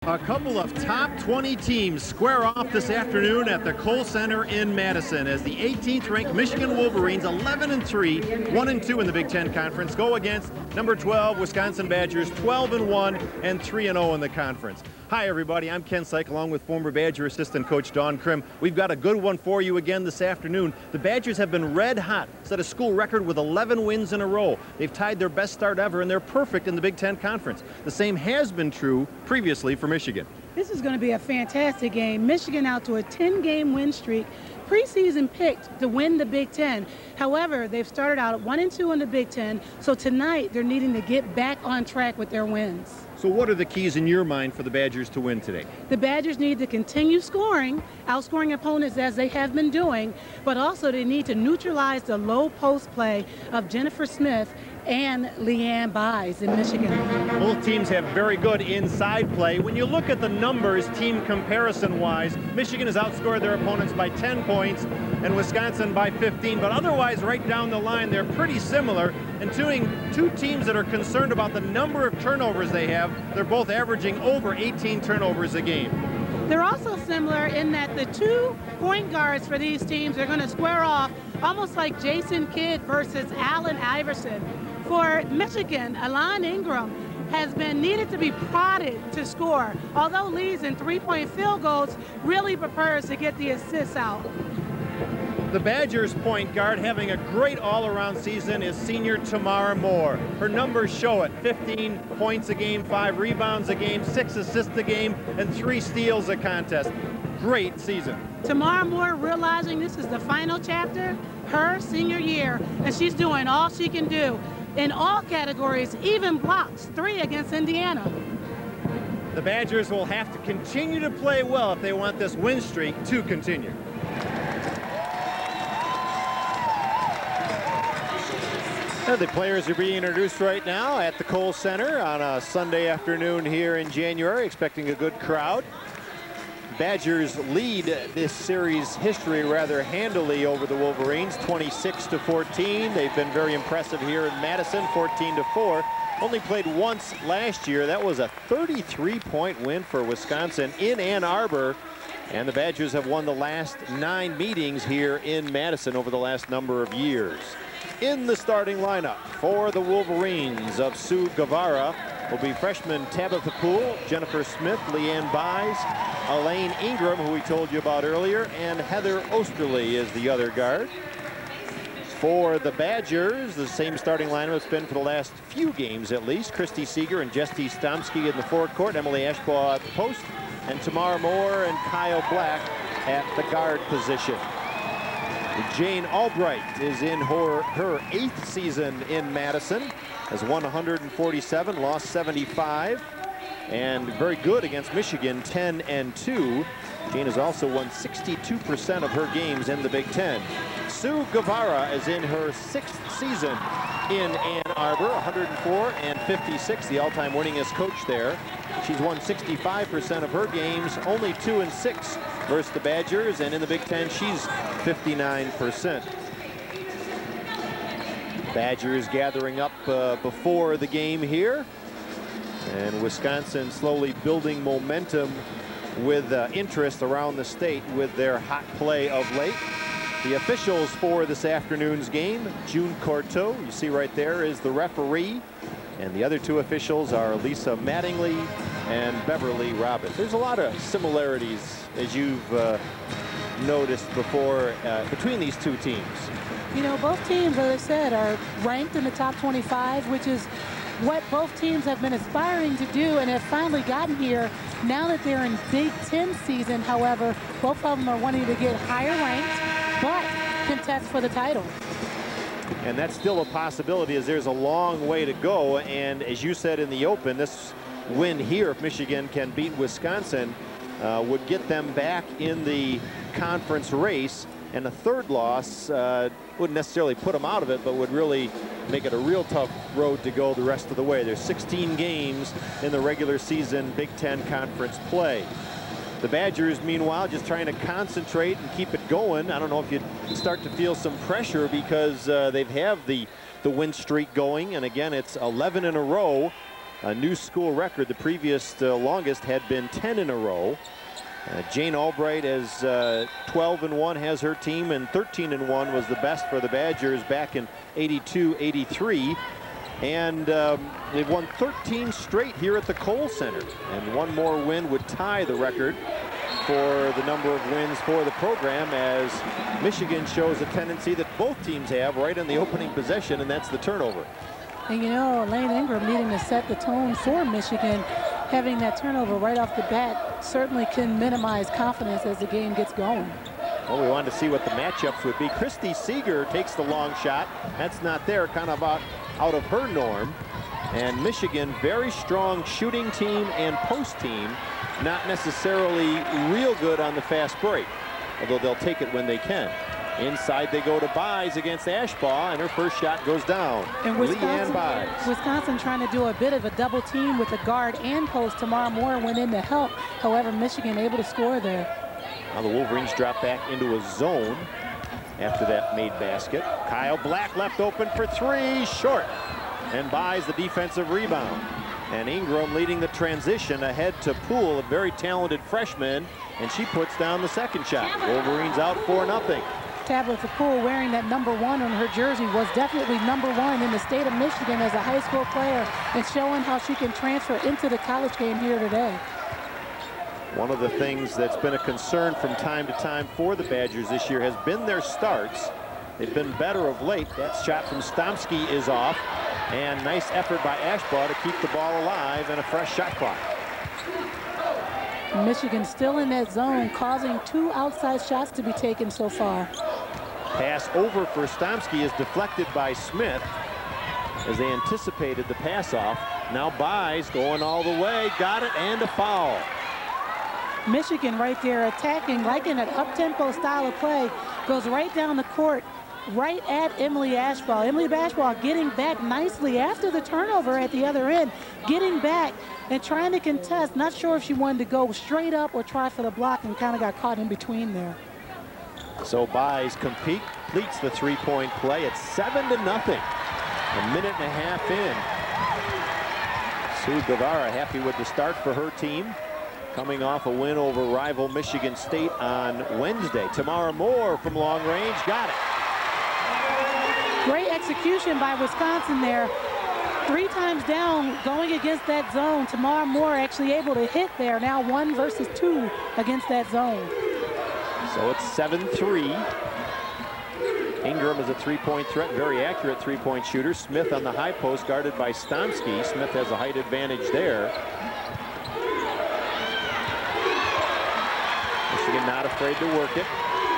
A couple of top 20 teams square off this afternoon at the Kohl Center in Madison as the 18th ranked Michigan Wolverines, 11-3, 1-2 in the Big Ten Conference, go against number 12 Wisconsin Badgers, 12-1 and 3-0 in the conference. Hi everybody, I'm Ken Syke along with former Badger assistant coach Don Krim. We've got a good one for you again this afternoon. The Badgers have been red hot, set a school record with 11 wins in a row. They've tied their best start ever and they're perfect in the Big Ten Conference. The same has been true previously for Michigan. This is going to be a fantastic game. Michigan out to a 10-game win streak. Preseason picked to win the Big Ten. However, they've started out 1-2 in the Big Ten, so tonight they're needing to get back on track with their wins. So what are the keys in your mind for the Badgers to win today? The Badgers need to continue scoring, outscoring opponents as they have been doing, but also they need to neutralize the low post play of Jennifer Smith and Leanne Buys in Michigan. Both teams have very good inside play. When you look at the numbers, team comparison-wise, Michigan has outscored their opponents by 10 points and Wisconsin by 15, but otherwise right down the line they're pretty similar. And two teams that are concerned about the number of turnovers they have, they're both averaging over 18 turnovers a game. They're also similar in that the 2 point guards for these teams are going to square off almost like Jason Kidd versus Allen Iverson. For Michigan, Alayna Ingram has been needed to be prodded to score, although leads in 3-point field goals, really prefers to get the assists out. The Badgers point guard having a great all-around season is senior Tamara Moore. Her numbers show it: 15 points a game, 5 rebounds a game, 6 assists a game, and 3 steals a contest. Great season. Tamara Moore realizing this is the final chapter, her senior year, and she's doing all she can do in all categories, even blocks, 3 against Indiana. The Badgers will have to continue to play well if they want this win streak to continue. The players are being introduced right now at the Kohl Center on a Sunday afternoon here in January, expecting a good crowd. Badgers lead this series history rather handily over the Wolverines, 26-14. They've been very impressive here in Madison, 14-4. Only played once last year. That was a 33-point win for Wisconsin in Ann Arbor. And the Badgers have won the last 9 meetings here in Madison over the last number of years. In the starting lineup for the Wolverines of Sue Guevara will be freshman Tabitha Poole, Jennifer Smith, Leanne Buys, Alayna Ingram, who we told you about earlier, and Heather Osterly is the other guard. For the Badgers, the same starting lineup it's been for the last few games at least. Christy Seeger and Jessie Stomski in the forecourt, Emily Ashbaugh at the post, and Tamara Moore and Kyle Black at the guard position. Jane Albright is in her 8th season in Madison, has won 147, lost 75, and very good against Michigan, 10-2. Jane has also won 62% of her games in the Big Ten. Sue Guevara is in her 6th season in Ann Arbor, 104 and 56, the all-time winningest coach there. She's won 65% of her games, only 2-6 versus the Badgers, and in the Big Ten, she's 59%. Badgers gathering up before the game here, and Wisconsin slowly building momentum with interest around the state with their hot play of late. The officials for this afternoon's game, June Corto, you see right there, is the referee. And the other 2 officials are Lisa Mattingly and Beverly Robbins. There's a lot of similarities, as you've noticed before, between these 2 teams. You know, both teams, as I said, are ranked in the top 25, which is what both teams have been aspiring to do and have finally gotten here. Now that they're in Big Ten season, however, both of them are wanting to get higher ranked, but contest for the title. And that's still a possibility, as there's a long way to go. And as you said in the open, this win here, if Michigan can beat Wisconsin, would get them back in the conference race. And a 3rd loss wouldn't necessarily put them out of it, but would really make it a real tough road to go the rest of the way. There's 16 games in the regular season Big Ten conference play. The Badgers, meanwhile, just trying to concentrate and keep it going. I don't know if you'd start to feel some pressure because they have the win streak going. And again, it's 11 in a row a new school record. The previous longest had been 10 in a row. Jane Albright as 12-1 has her team, and 13-1 was the best for the Badgers back in '82-83. And they've won 13 straight here at the Kohl Center, and one more win would tie the record for the number of wins for the program, as Michigan shows a tendency that both teams have right in the opening possession, and that's the turnover. And you know, Alayna Ingram needing to set the tone for Michigan. Having that turnover right off the bat certainly can minimize confidence as the game gets going. Well, we wanted to see what the matchups would be. Christy Seeger takes the long shot. That's not there, kind of out of her norm. And Michigan, very strong shooting team and post team, not necessarily real good on the fast break, although they'll take it when they can. Inside they go to Buys against Ashbaugh, and her first shot goes down. And Wisconsin trying to do a bit of a double team with the guard and post. Tamara Moore went in to help. However, Michigan able to score there. Now the Wolverines drop back into a zone after that made basket. Kyle Black left open for three, short. And Buys the defensive rebound. And Ingram leading the transition ahead to Poole, a very talented freshman, and she puts down the second shot. Wolverines out 4-0. Tabitha Poole, wearing that #1 on her jersey, was definitely #1 in the state of Michigan as a high school player, and showing how she can transfer into the college game here today. One of the things that's been a concern from time to time for the Badgers this year has been their starts. They've been better of late. That shot from Stomski is off, and nice effort by Ashbaugh to keep the ball alive and a fresh shot clock. Michigan still in that zone, causing 2 outside shots to be taken so far. Pass over for Stomski is deflected by Smith as they anticipated the pass off. Now Buys going all the way, got it, and a foul. Michigan right there attacking like in an up-tempo style of play, goes right down the court, right at Emily Ashbaugh. Emily Ashbaugh getting back nicely after the turnover at the other end, getting back and trying to contest. Not sure if she wanted to go straight up or try for the block, and kind of got caught in between there. So Buys completes the three-point play. It's 7-0. A minute and a half in. Sue Guevara happy with the start for her team, coming off a win over rival Michigan State on Wednesday. Tamara Moore from long range, got it. Great execution by Wisconsin there. 3 times down, going against that zone. Tamara Moore actually able to hit there. Now 1 versus 2 against that zone. So it's 7-3. Ingram is a three-point threat, very accurate three-point shooter. Smith on the high post, guarded by Stomski. Smith has a height advantage there. Michigan not afraid to work it.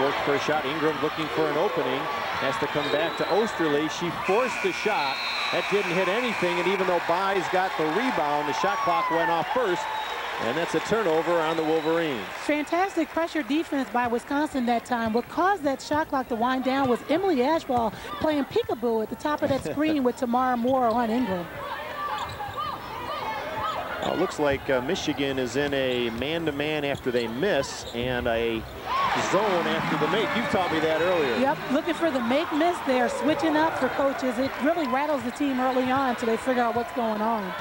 Worked for a shot. Ingram looking for an opening. Has to come back to Osterley. She forced the shot. That didn't hit anything, and even though Buys got the rebound, the shot clock went off first, and that's a turnover on the Wolverines. Fantastic pressure defense by Wisconsin that time. What caused that shot clock to wind down was Emily Ashbaugh playing peekaboo at the top of that screen with Tamara Moore on Ingram. Well, it looks like Michigan is in a man-to-man after they miss, and a zone after the make. You taught me that earlier. Yep, looking for the make-miss there, switching up for coaches. It really rattles the team early on until they figure out what's going on.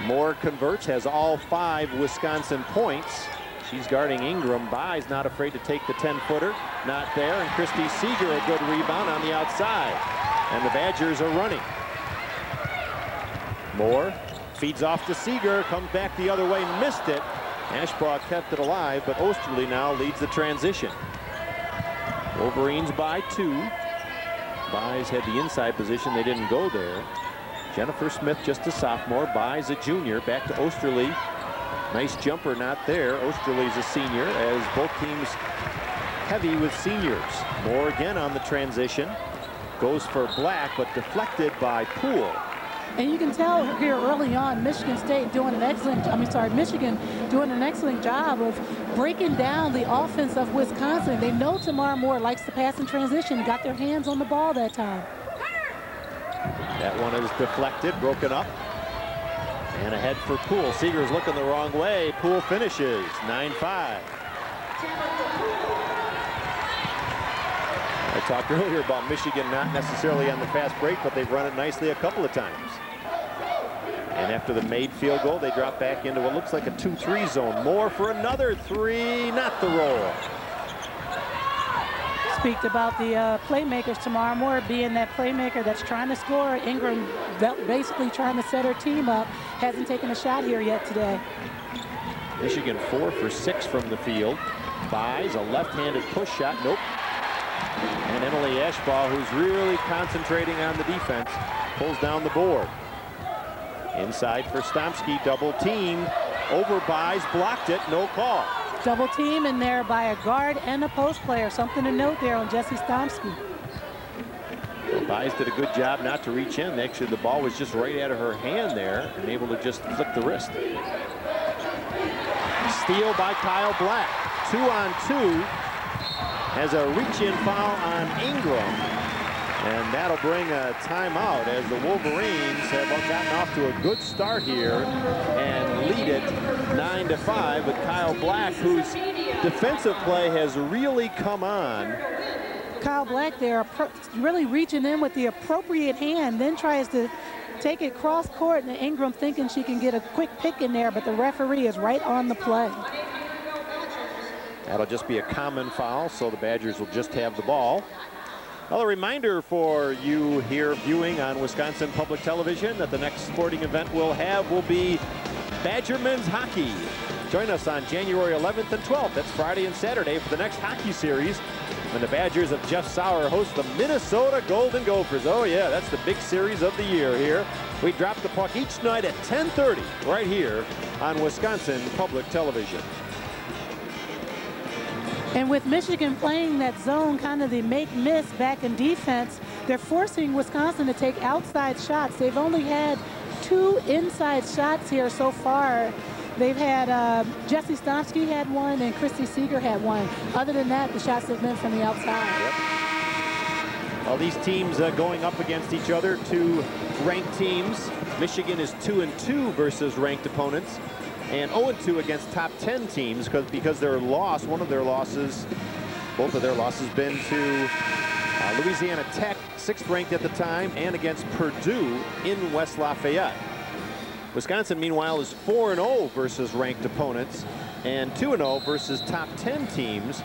Moore converts, has all 5 Wisconsin points. She's guarding Ingram. Buys not afraid to take the 10-footer. Not there, and Christy Seeger a good rebound on the outside. And the Badgers are running. Moore feeds off to Seeger, comes back the other way, missed it. Ashbaugh kept it alive, but Osterley now leads the transition. Wolverines by 2. Buys had the inside position. They didn't go there. Jennifer Smith, just a sophomore. Buys a junior. Back to Osterley. Nice jumper, not there. Osterley's a senior, as both teams heavy with seniors. Moore again on the transition. Goes for Black, but deflected by Poole. And you can tell here early on, Michigan doing an excellent job of breaking down the offense of Wisconsin. They know Tamara Moore likes to pass in transition, got their hands on the ball that time. That one is deflected, broken up. And ahead for Poole. Seeger's looking the wrong way. Poole finishes 9-5. I talked earlier about Michigan not necessarily on the fast break, but they've run it nicely a couple of times. And after the made field goal, they drop back into what looks like a 2-3 zone. Moore for another three, not the roll. Speak about the playmakers. Tamara Moore being that playmaker that's trying to score. Ingram basically trying to set her team up. Hasn't taken a shot here yet today. Michigan 4 for 6 from the field. Buys a left-handed push shot. Nope. And Emily Ashbaugh, who's really concentrating on the defense, pulls down the board. Inside for Stomski, double teamed. Over Buys, blocked it, no call. Double team in there by a guard and a post player. Something to note there on Jessie Stomski. Well, Buys did a good job not to reach in. Actually, the ball was just right out of her hand there and able to just flick the wrist. Steal by Kyle Black. 2-on-2. Has a reach-in foul on Ingram. And that'll bring a timeout as the Wolverines have gotten off to a good start here and lead it 9-5. But Kyle Black, whose defensive play has really come on. Kyle Black there really reaching in with the appropriate hand, then tries to take it cross court, and Ingram thinking she can get a quick pick in there, but the referee is right on the play. That'll just be a common foul, so the Badgers will just have the ball. Well, a reminder for you here viewing on Wisconsin Public Television that the next sporting event we'll have will be Badger men's hockey. Join us on January 11th and 12th. That's Friday and Saturday for the next hockey series when the Badgers of Jeff Sauer host the Minnesota Golden Gophers. Oh yeah, that's the big series of the year here. We drop the puck each night at 10:30 right here on Wisconsin Public Television. And with Michigan playing that zone, kind of the make-miss back in defense, they're forcing Wisconsin to take outside shots. They've only had 2 inside shots here so far. They've had Jessie Stomski had one and Christy Seeger had one. Other than that, the shots have been from the outside. Yep. Well, these teams going up against each other, 2 ranked teams. Michigan is 2-2 versus ranked opponents, and 0-2 against top 10 teams because their loss, both of their losses been to Louisiana Tech, 6th ranked at the time, and against Purdue in West Lafayette. Wisconsin, meanwhile, is 4-0 versus ranked opponents and 2-0 versus top 10 teams,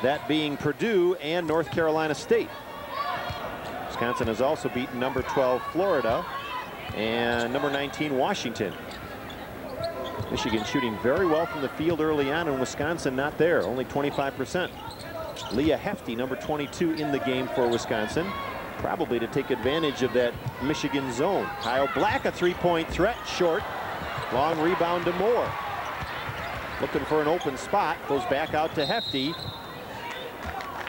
that being Purdue and North Carolina State. Wisconsin has also beaten number 12 Florida and number 19 Washington. Michigan shooting very well from the field early on, and Wisconsin not there, only 25%. Leah Hefty, number 22 in the game for Wisconsin, probably to take advantage of that Michigan zone. Kyle Black, a 3-point threat, short. Long rebound to Moore. Looking for an open spot, goes back out to Hefty.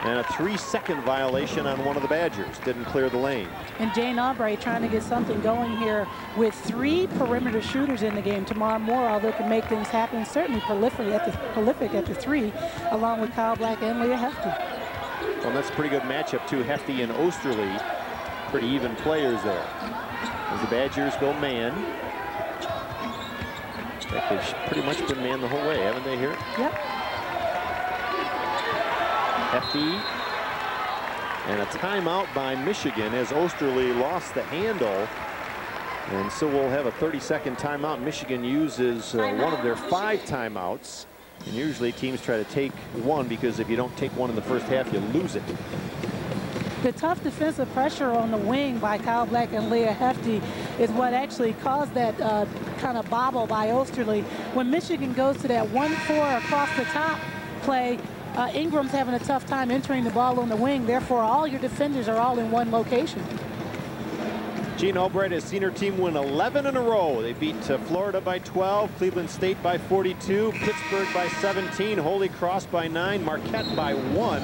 And a 3-second violation on one of the Badgers. Didn't clear the lane. And Jane Albright trying to get something going here with 3 perimeter shooters in the game. Tamara Moore, although can make things happen, certainly prolific at the 3, along with Kyle Black and Leah Hefty. Well, that's a pretty good matchup too. Hefty and Osterly, pretty even players there. As the Badgers go man. In fact, they've pretty much been man the whole way, haven't they here? Yep. Hefty, and a timeout by Michigan as Osterly lost the handle, and so we'll have a 30-second timeout. Michigan uses one of their 5 timeouts, and usually teams try to take one because if you don't take one in the first half, you lose it. The tough defensive pressure on the wing by Kyle Black and Leah Hefty is what actually caused that kind of bobble by Osterly. When Michigan goes to that 1-4 across the top play, Ingram's having a tough time entering the ball on the wing. Therefore, all your defenders are all in one location. Jean Albright has seen her team win 11 in a row. They beat Florida by 12, Cleveland State by 42, Pittsburgh by 17, Holy Cross by 9, Marquette by 1,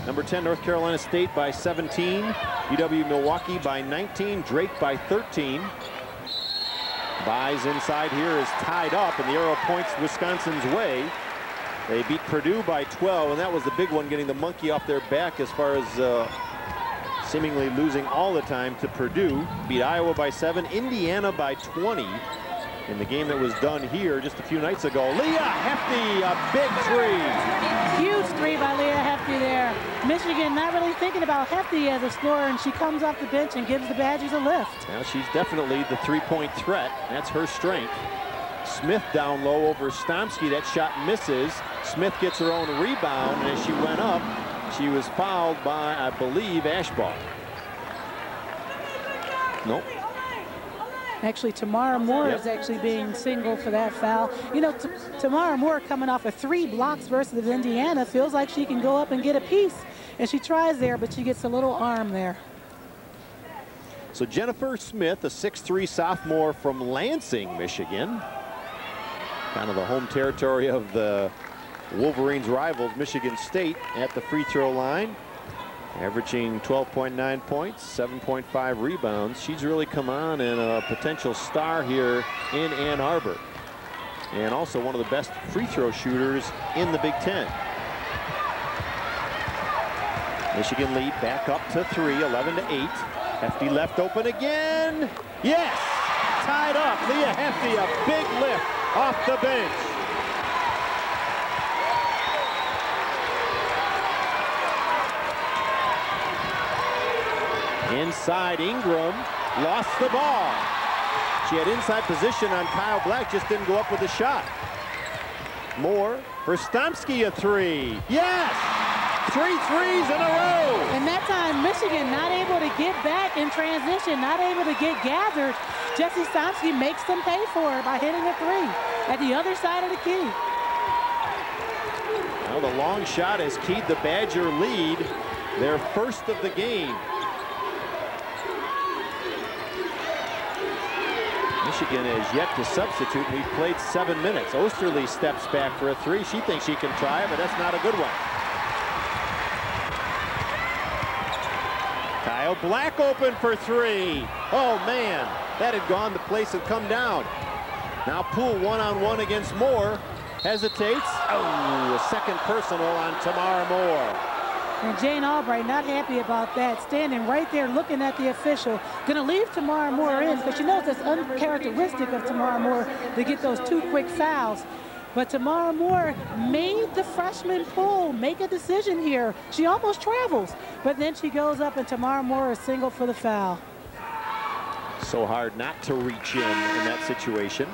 number 10 North Carolina State by 17, UW Milwaukee by 19, Drake by 13. Buys inside here is tied up, and the arrow points Wisconsin's way. They beat Purdue by 12, and that was the big one, getting the monkey off their back as far as seemingly losing all the time to Purdue. Beat Iowa by 7, Indiana by 20, in the game that was done here just a few nights ago. Leah Hefty, a big three. Huge three by Leah Hefty there. Michigan not really thinking about Hefty as a scorer, and she comes off the bench and gives the Badgers a lift. Now she's definitely the three-point threat. That's her strength. Smith down low over Stomski. That shot misses. Smith gets her own rebound, and as she went up, she was fouled by, I believe, Ashbaugh. Nope. Actually, Tamara Moore is actually being singled for that foul. You know, Tamara Moore coming off of 3 blocks versus Indiana feels like she can go up and get a piece. And she tries there, but she gets a little arm there. So Jennifer Smith, a 6'3" sophomore from Lansing, Michigan. Kind of the home territory of the Wolverines' rivals, Michigan State, at the free throw line. Averaging 12.9 points, 7.5 rebounds. She's really come on and a potential star here in Ann Arbor. And also one of the best free throw shooters in the Big Ten. Michigan lead back up to 3, 11-8. Hefty left open again. Yes! Tied up. Leah Hefty, a big lift off the bench. Inside, Ingram lost the ball. She had inside position on Kyle Black, just didn't go up with a shot. Moore for Stomski, a three. Yes! 3 threes in a row. And that time, Michigan not able to get back in transition, not able to get gathered. Jessie Stomski makes them pay for it by hitting a 3 at the other side of the key. Well, the long shot has keyed the Badger lead, their first of the game. Michigan has yet to substitute. We've played 7 minutes. Osterley steps back for a 3. She thinks she can try it, but that's not a good one. Kyle Black open for 3. Oh man, that had gone the place had come down. Now Poole one-on-one against Moore. Hesitates. Oh, a second personal on Tamara Moore. And Jane Albright not happy about that, standing right there looking at the official. Going to leave Tamara Moore in, because she knows it's uncharacteristic of Tamara Moore to get those 2 quick fouls. But Tamara Moore made the freshman Poole make a decision here. She almost travels, but then she goes up and Tamara Moore is singled for the foul. So hard not to reach in that situation.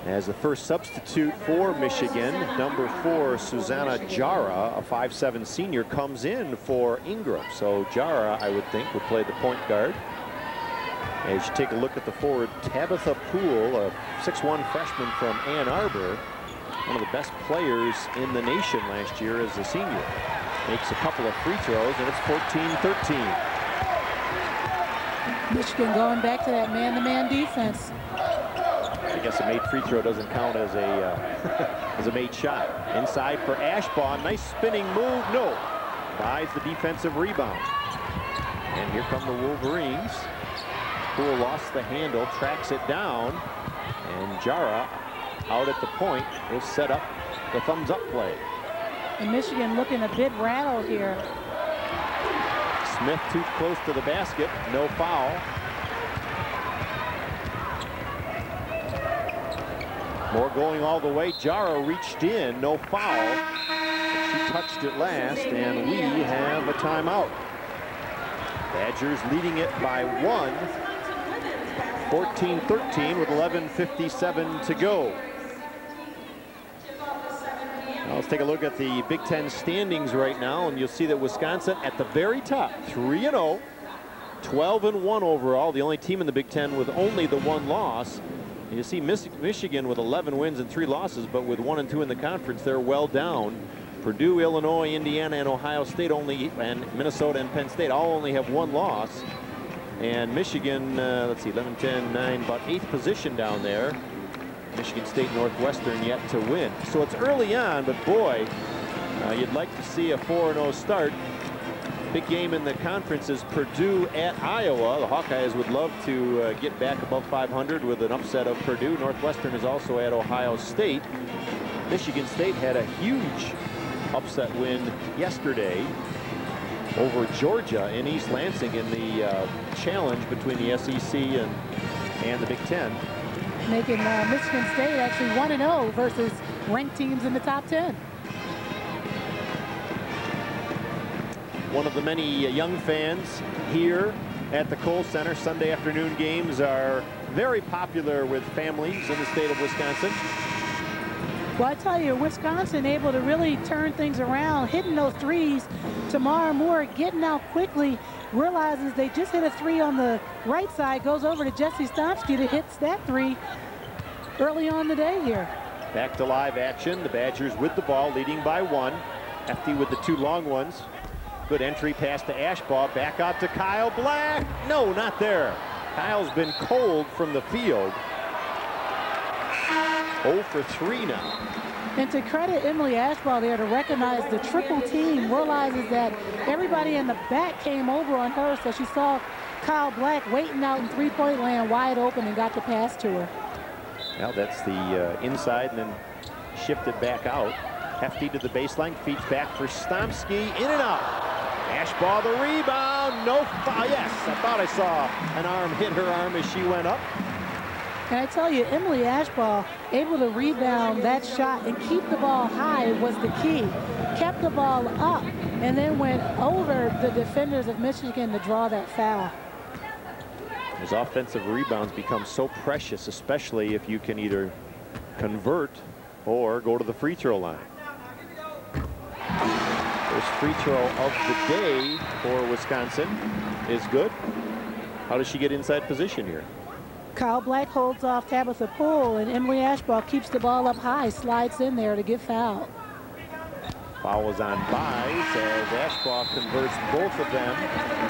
As the first substitute for Michigan, number 4, Susanna Jara, a 5'7" senior, comes in for Ingram. So Jara, I would think, would play the point guard. As you take a look at the forward, Tabitha Poole, a 6'1" freshman from Ann Arbor, one of the best players in the nation last year as a senior. Makes a couple of free throws, and it's 14-13. Michigan going back to that man-to-man defense. I guess a made free throw doesn't count as a made shot. Inside for Ashbaugh, nice spinning move, no. Buys the defensive rebound. And here come the Wolverines. Poole lost the handle, tracks it down, and Jara out at the point will set up the thumbs up play. And Michigan looking a bit rattled here. Smith too close to the basket, no foul. Moore going all the way. Jara reached in, no foul. She touched it last, and we have a timeout. Badgers leading it by 1, 14-13 with 11:57 to go. Now let's take a look at the Big Ten standings right now, and you'll see that Wisconsin at the very top, 3-0, 12-1 overall. The only team in the Big Ten with only the 1 loss. And you see Michigan with 11 wins and 3 losses, but with 1 and 2 in the conference, they're well down. Purdue, Illinois, Indiana, and Ohio State only, and Minnesota and Penn State all only have 1 loss. And Michigan, let's see, 11, 10, 9, about 8th position down there. Michigan State, Northwestern yet to win. So it's early on, but boy, you'd like to see a 4-0 start. Big game in the conference is Purdue at Iowa. The Hawkeyes would love to get back above 500 with an upset of Purdue. Northwestern is also at Ohio State. Michigan State had a huge upset win yesterday over Georgia in East Lansing in the challenge between the SEC and the Big Ten. making Michigan State actually 1-0 versus ranked teams in the top 10. One of the many young fans here at the Kohl Center. Sunday afternoon games are very popular with families in the state of Wisconsin. Well, I tell you, Wisconsin able to really turn things around, hitting those threes. Tamara Moore getting out quickly, realizes they just hit a three on the right side, goes over to Jessie Stomski to hit that three early on the day here. Back to live action. The Badgers with the ball, leading by 1. Hefty with the 2 long ones. Good entry pass to Ashbaugh. Back out to Kyle Black. No, not there. Kyle's been cold from the field. 0 for 3 now. And to credit Emily Ashbaugh there to recognize the triple team, realizes that everybody in the back came over on her, so she saw Kyle Black waiting out in three-point land wide open and got the pass to her. Now that's the inside and then shifted back out. Hefty to the baseline, feeds back for Stomski, in and out. Ashbaugh the rebound, no foul. Yes, I thought I saw an arm hit her arm as she went up. And I tell you, Emily Ashbaugh able to rebound that shot and keep the ball high was the key. Kept the ball up and then went over the defenders of Michigan to draw that foul. His offensive rebounds become so precious, especially if you can either convert or go to the free throw line. First free throw of the day for Wisconsin is good. How does she get inside position here? Kyle Black holds off Tabitha Poole, and Emily Ashbaugh keeps the ball up high, slides in there to get fouled. Foul is on Buys as Ashbaugh converts both of them,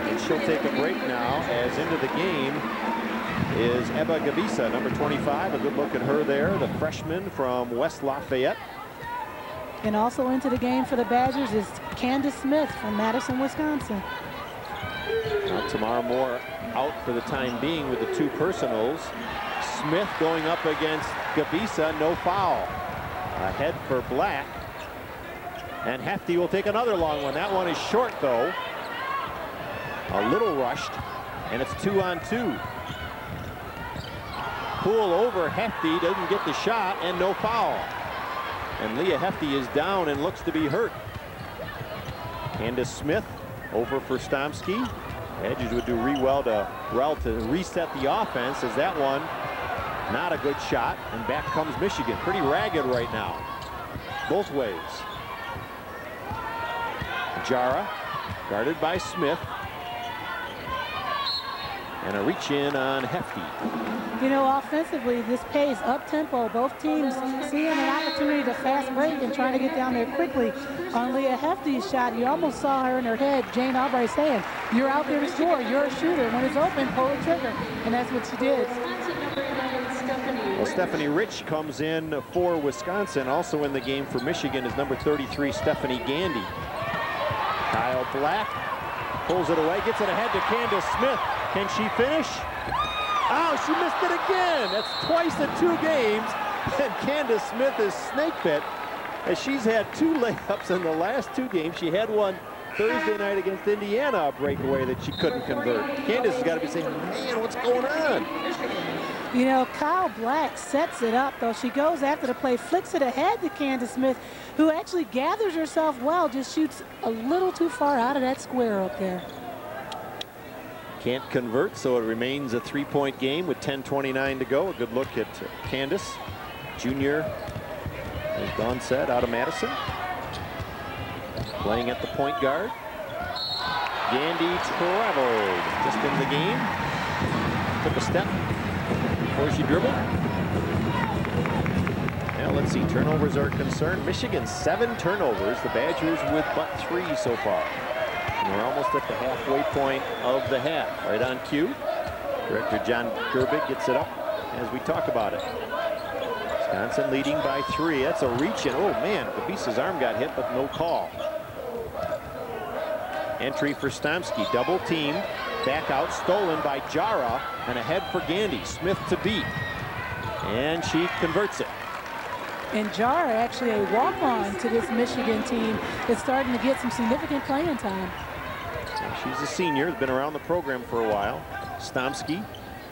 and she'll take a break now as into the game is Ebba Gabisa, number 25. A good look at her there, the freshman from West Lafayette. And also into the game for the Badgers is Candace Smith from Madison, Wisconsin. Now Tamara Moore out for the time being with the 2 personals. Smith going up against Gabisa, no foul. Ahead for Black. And Hefty will take another long one. That one is short though. A little rushed, and it's 2-on-2. Poole over Hefty, doesn't get the shot, and no foul. And Leah Hefty is down and looks to be hurt. Candace Smith over for Stomski. Badgers would do well to reset the offense, as that one not a good shot, and back comes Michigan. Pretty ragged right now, both ways. Jara guarded by Smith, and a reach in on Hefty. You know, offensively, this pace, up-tempo, both teams seeing an opportunity to fast break and trying to get down there quickly. On Leah Hefty's shot, you almost saw her in her head, Jane Albright saying, you're out there to score, you're a shooter. When it's open, pull the trigger. And that's what she did. Well, Stephanie Rich comes in for Wisconsin. Also in the game for Michigan is number 33, Stephanie Gandy. Kyle Black pulls it away, gets it ahead to Candace Smith. Can she finish? Oh, she missed it again. That's twice in 2 games. And Candace Smith is snake bit, as she's had 2 layups in the last 2 games. She had one Thursday night against Indiana, a breakaway that she couldn't convert. Candace has got to be saying, man, what's going on? You know, Kyle Black sets it up, though. She goes after the play, flicks it ahead to Candace Smith, who actually gathers herself well, just shoots a little too far out of that square up there. Can't convert, so it remains a 3-point game with 10:29 to go. A good look at Candace, junior, as Dawn said, out of Madison. Playing at the point guard. Gandy traveled just in the game. Took a step before she dribbled. Now let's see, turnovers are concerned. Michigan 7 turnovers. The Badgers with but 3 so far. And we're almost at the halfway point of the half. Right on cue. Director John Gerbig gets it up as we talk about it. Wisconsin leading by 3. That's a reach in. Oh man, Gabisa's arm got hit, but no call. Entry for Stomski, double teamed, back out, stolen by Jara, and ahead for Gandy. Smith to beat, and she converts it. And Jara, actually a walk-on to this Michigan team, is starting to get some significant playing time. She's a senior, has been around the program for a while. Stomski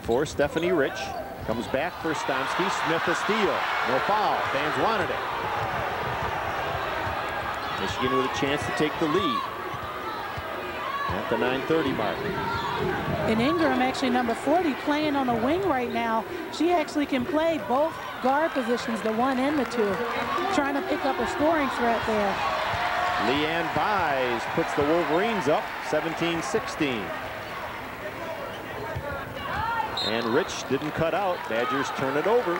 for Stephanie Rich. Comes back for Stomski. Smith a steal. No foul. Fans wanted it. Michigan with a chance to take the lead at the 9:30 mark. And Ingram, actually number 40, playing on the wing right now. She actually can play both guard positions, the 1 and the 2. Trying to pick up a scoring threat there. Leanne Buys puts the Wolverines up 17-16. And Rich didn't cut out. Badgers turn it over.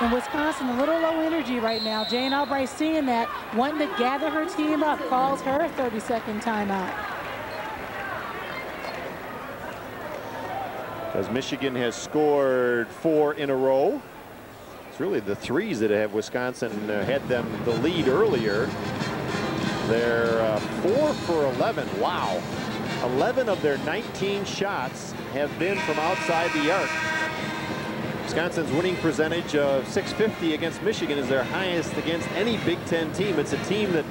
And Wisconsin a little low energy right now. Jane Albright seeing that, wanting to gather her team up, calls her 30-second timeout. As Michigan has scored 4 in a row. It's really the threes that have Wisconsin had them the lead earlier. They're 4 for 11. Wow. 11 of their 19 shots have been from outside the arc. Wisconsin's winning percentage of .650 against Michigan is their highest against any Big Ten team. It's a team that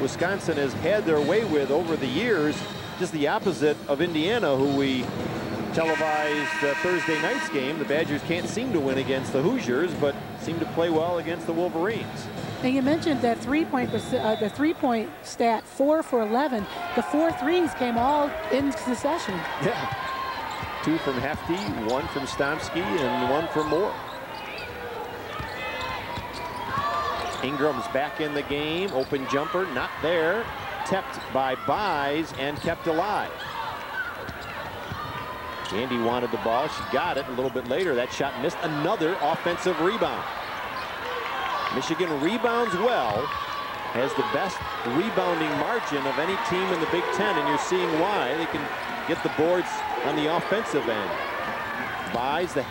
Wisconsin has had their way with over the years. Just the opposite of Indiana, who we televised Thursday night's game. The Badgers can't seem to win against the Hoosiers, but seem to play well against the Wolverines. And you mentioned that the three-point stat, 4 for 11. The 4 threes came all in succession. Yeah. 2 from Hefty, 1 from Stomski, and 1 from Moore. Ingram's back in the game. Open jumper, not there. Tapped by Buys and kept alive. Andy wanted the ball. She got it a little bit later. That shot missed. Another offensive rebound. Michigan rebounds well, has the best rebounding margin of any team in the Big Ten, and you're seeing why. They can get the boards on the offensive end. Buys the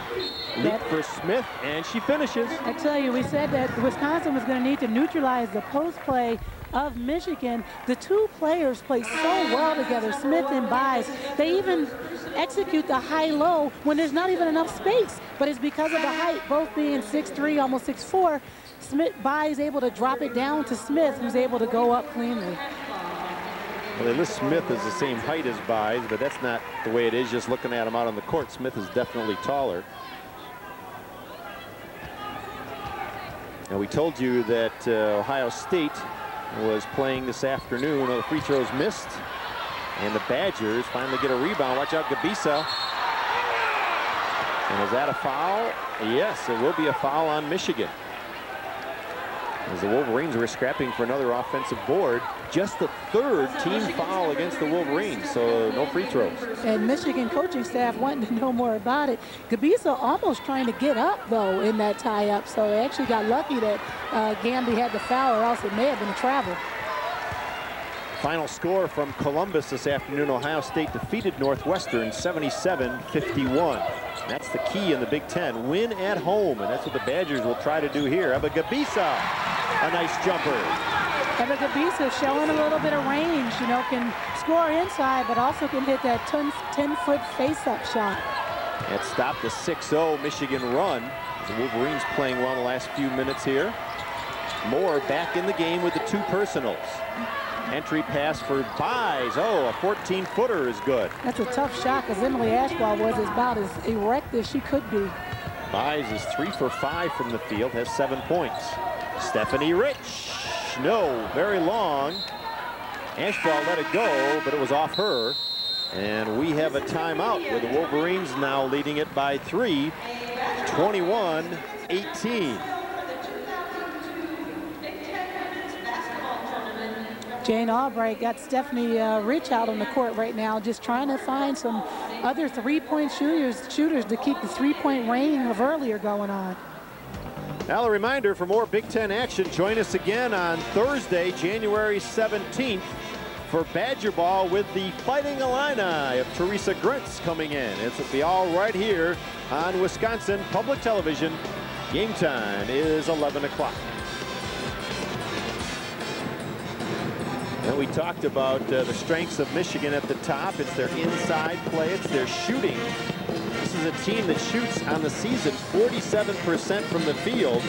leap for Smith, and she finishes. I tell you, we said that Wisconsin was going to need to neutralize the post play of Michigan. The 2 players play so well together, Smith and Buys. They even execute the high-low when there's not even enough space, but it's because of the height, both being 6'3", almost 6'4". Buys able to drop it down to Smith, who's able to go up cleanly. Well, they list Smith as the same height as Buys, but that's not the way it is just looking at him out on the court. Smith is definitely taller. Now, we told you that Ohio State was playing this afternoon. The free throws missed, and the Badgers finally get a rebound. Watch out, Gabisa. And is that a foul? Yes, it will be a foul on Michigan, as the Wolverines were scrapping for another offensive board. Just the 3rd team foul against the Wolverines, so no free throws. And Michigan coaching staff wanting to know more about it. Gabisa almost trying to get up, though, in that tie-up, so they actually got lucky that Gamby had the foul, or else it may have been a travel. Final score from Columbus this afternoon. Ohio State defeated Northwestern 77-51. That's the key in the Big Ten. Win at home, and that's what the Badgers will try to do here. Eva Gabisa, a nice jumper. Eva Gabisa showing a little bit of range, you know, can score inside, but also can hit that 10-foot face-up shot. That stopped the 6-0 Michigan run. The Wolverines playing well in the last few minutes here. Moore back in the game with the 2 personals. Entry pass for Buys. Oh, a 14-footer is good. That's a tough shot, because Emily Ashbaugh was about as erect as she could be. Buys is 3 for 5 from the field, has 7 points. Stephanie Rich. No, very long. Ashbaugh let it go, but it was off her. And we have a timeout with the Wolverines now leading it by 3, 21-18. Jane Albright got Stephanie Rich out on the court right now, just trying to find some other 3-point shooters to keep the 3-point reign of earlier going on. Now a reminder, for more Big Ten action, join us again on Thursday, January 17th for Badger Ball with the Fighting Illini of Teresa Grintz coming in. It'll be all right here on Wisconsin Public Television. Game time is 11 o'clock. And we talked about the strengths of Michigan at the top. It's their inside play. It's their shooting. This is a team that shoots on the season 47% from the field.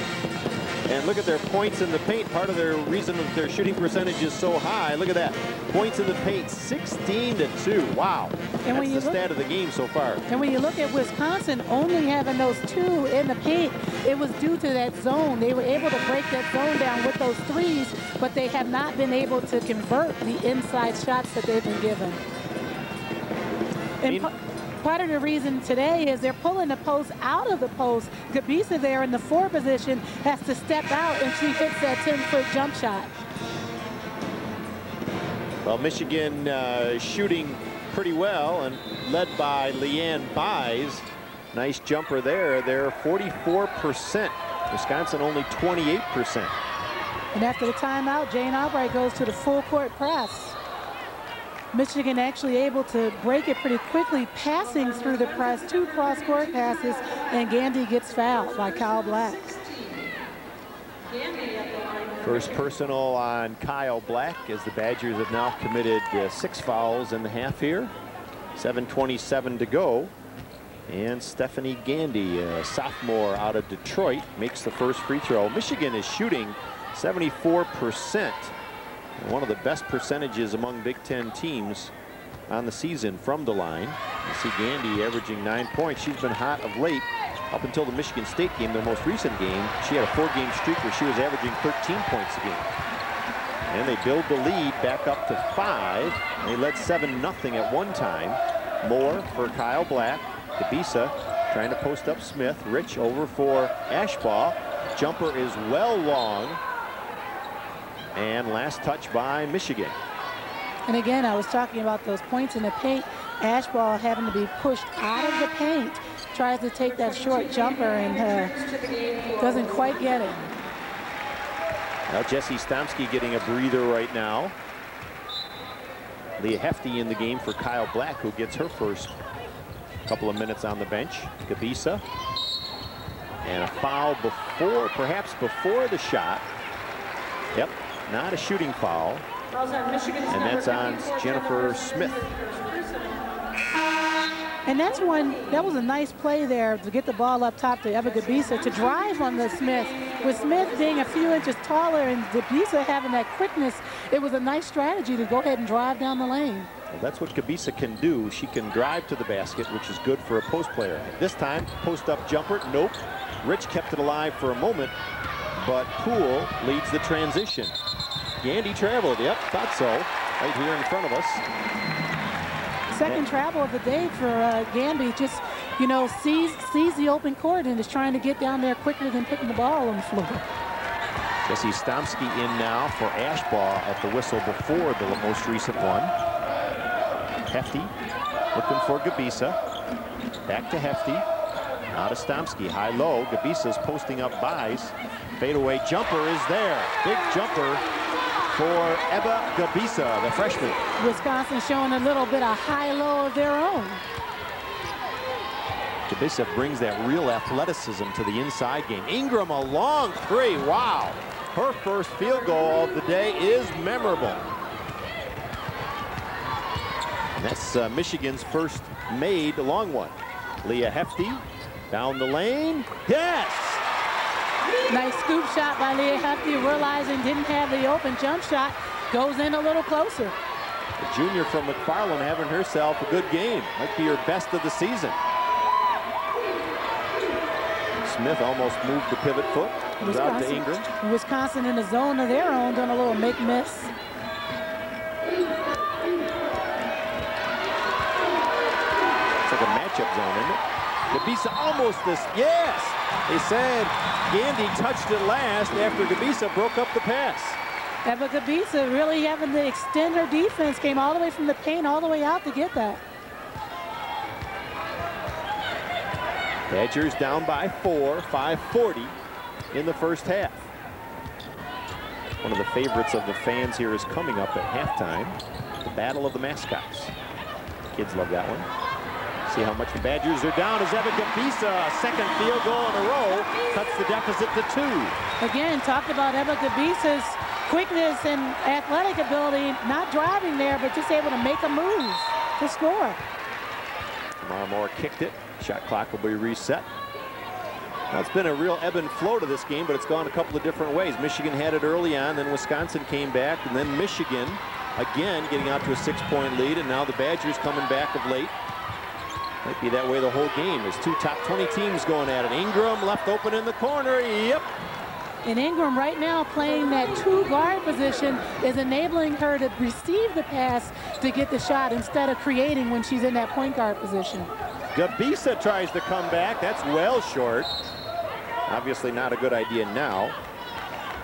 And look at their points in the paint. Part of their reason that their shooting percentage is so high. Look at that. Points in the paint, 16-2. Wow. And that's the stat of the game so far. And when you look at Wisconsin only having those 2 in the paint, it was due to that zone. They were able to break that zone down with those threes, but they have not been able to convert the inside shots that they've been given. And part of the reason today is they're pulling the post out of the post. Gabisa there in the 4 position has to step out, and she hits that 10-foot jump shot. Well, Michigan shooting pretty well and led by Leanne Buys. Nice jumper there. They're 44%. Wisconsin only 28%. And after the timeout, Jane Albright goes to the full court press. Michigan actually able to break it pretty quickly, passing through the press, 2 cross-court passes, and Gandy gets fouled by Kyle Black. First personal on Kyle Black as the Badgers have now committed 6 fouls in the half here. 7:27 to go. And Stephanie Gandy, a sophomore out of Detroit, makes the first free throw. Michigan is shooting 74%. One of the best percentages among Big Ten teams on the season from the line. You see Gandy averaging 9 points. She's been hot of late. Up until the Michigan State game, their most recent game, she had a 4-game streak where she was averaging 13 points a game. And they build the lead back up to 5. They led 7-0 at one time. Moore for Kyle Black. Gabisa trying to post up Smith. Rich over for Ashbaugh. Jumper is well long. And last touch by Michigan. And again, I was talking about those points in the paint. Ashbaugh having to be pushed out of the paint. Tries to take that short jumper and doesn't quite get it. Now Jessie Stomski getting a breather right now. Leah Hefty in the game for Kyle Black, who gets her first couple of minutes on the bench. Gabisa. And a foul before, perhaps before the shot. Yep. Not a shooting foul, and that's on Jennifer Smith. And that was a nice play there to get the ball up top to Eva Gabisa to drive on the Smith. With Smith being a few inches taller and Gabisa having that quickness, it was a nice strategy to go ahead and drive down the lane. Well, that's what Gabisa can do. She can drive to the basket, which is good for a post player. This time, post-up jumper, nope. Rich kept it alive for a moment, but Poole leads the transition. Gandy traveled, yep, thought so, right here in front of us. Second travel of the day for Gandy, just, you know, sees the open court and is trying to get down there quicker than putting the ball on the floor. Jessie Stomski in now for Ashbaugh at the whistle before the most recent one. Hefty looking for Gabisa. Back to Hefty. Now to Stomski, high-low. Gabisa's posting up Buys. Fadeaway jumper is there. Big jumper for Eva Gabisa, the freshman. Wisconsin showing a little bit of high-low of their own. Gabisa brings that real athleticism to the inside game. Ingram a long 3, wow. Her first field goal of the day is memorable. And that's Michigan's first made long one. Leah Hefty down the lane, yes! Nice scoop shot by Leah Hefty, realizing didn't have the open jump shot, goes in a little closer. The junior from McFarland having herself a good game. Might be her best of the season. Smith almost moved the pivot foot. Out to Ingram. Wisconsin in the zone of their own, doing a little make-miss. It's like a matchup zone, isn't it? Gabisa almost this, yes! They said Gandy touched it last after Gabisa broke up the pass. Eva Gabisa really having to extend her defense, came all the way from the paint all the way out to get that. Badgers down by 4, 5:40 in the first half. One of the favorites of the fans here is coming up at halftime, the Battle of the Mascots. Kids love that one. See how much the Badgers are down as Eva Gabisa, second field goal in a row, cuts the deficit to 2. Again, talked about Eva Gabisa's quickness and athletic ability, not driving there, but just able to make a move to score. Tamara Moore kicked it. Shot clock will be reset. Well, it's been a real ebb and flow to this game, but it's gone a couple of different ways. Michigan had it early on, then Wisconsin came back, and then Michigan again getting out to a 6-point lead, and now the Badgers coming back of late. Might be that way the whole game. There's two top 20 teams going at it. Ingram left open in the corner. Yep. And Ingram right now playing that 2 guard position is enabling her to receive the pass to get the shot instead of creating when she's in that point guard position. Gabisa tries to come back. That's well short. Obviously not a good idea now.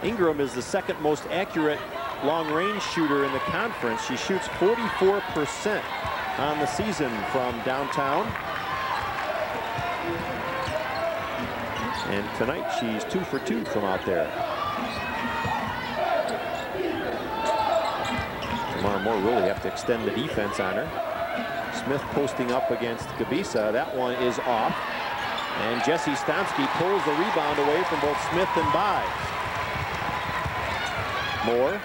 Ingram is the second most accurate long-range shooter in the conference. She shoots 44% on the season from downtown. And tonight she's 2 for 2 from out there. Tamara Moore really have to extend the defense on her. Smith posting up against Gabisa. That one is off. And Jessie Stomski pulls the rebound away from both Smith and Buys. Moore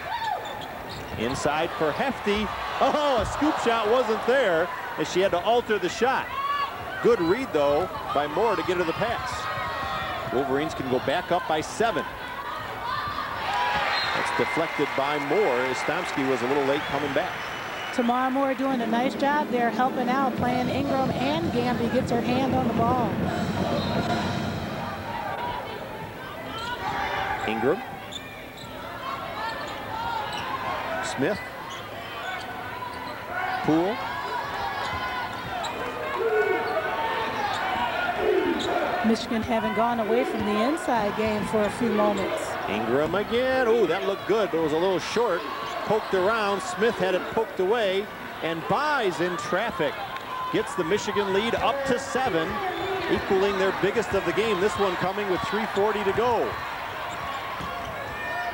inside for Hefty. Oh, a scoop shot wasn't there as she had to alter the shot. Good read, though, by Moore to get her the pass. Wolverines can go back up by 7. That's deflected by Moore as Stomski was a little late coming back. Tamara Moore doing a nice job there, helping out, playing Ingram, and Gamby gets her hand on the ball. Ingram. Smith. Poole. Michigan having gone away from the inside game for a few moments. Ingram again. Oh, that looked good, but it was a little short. Poked around. Smith had it poked away, and Buys in traffic. Gets the Michigan lead up to 7, equaling their biggest of the game. This one coming with 3:40 to go.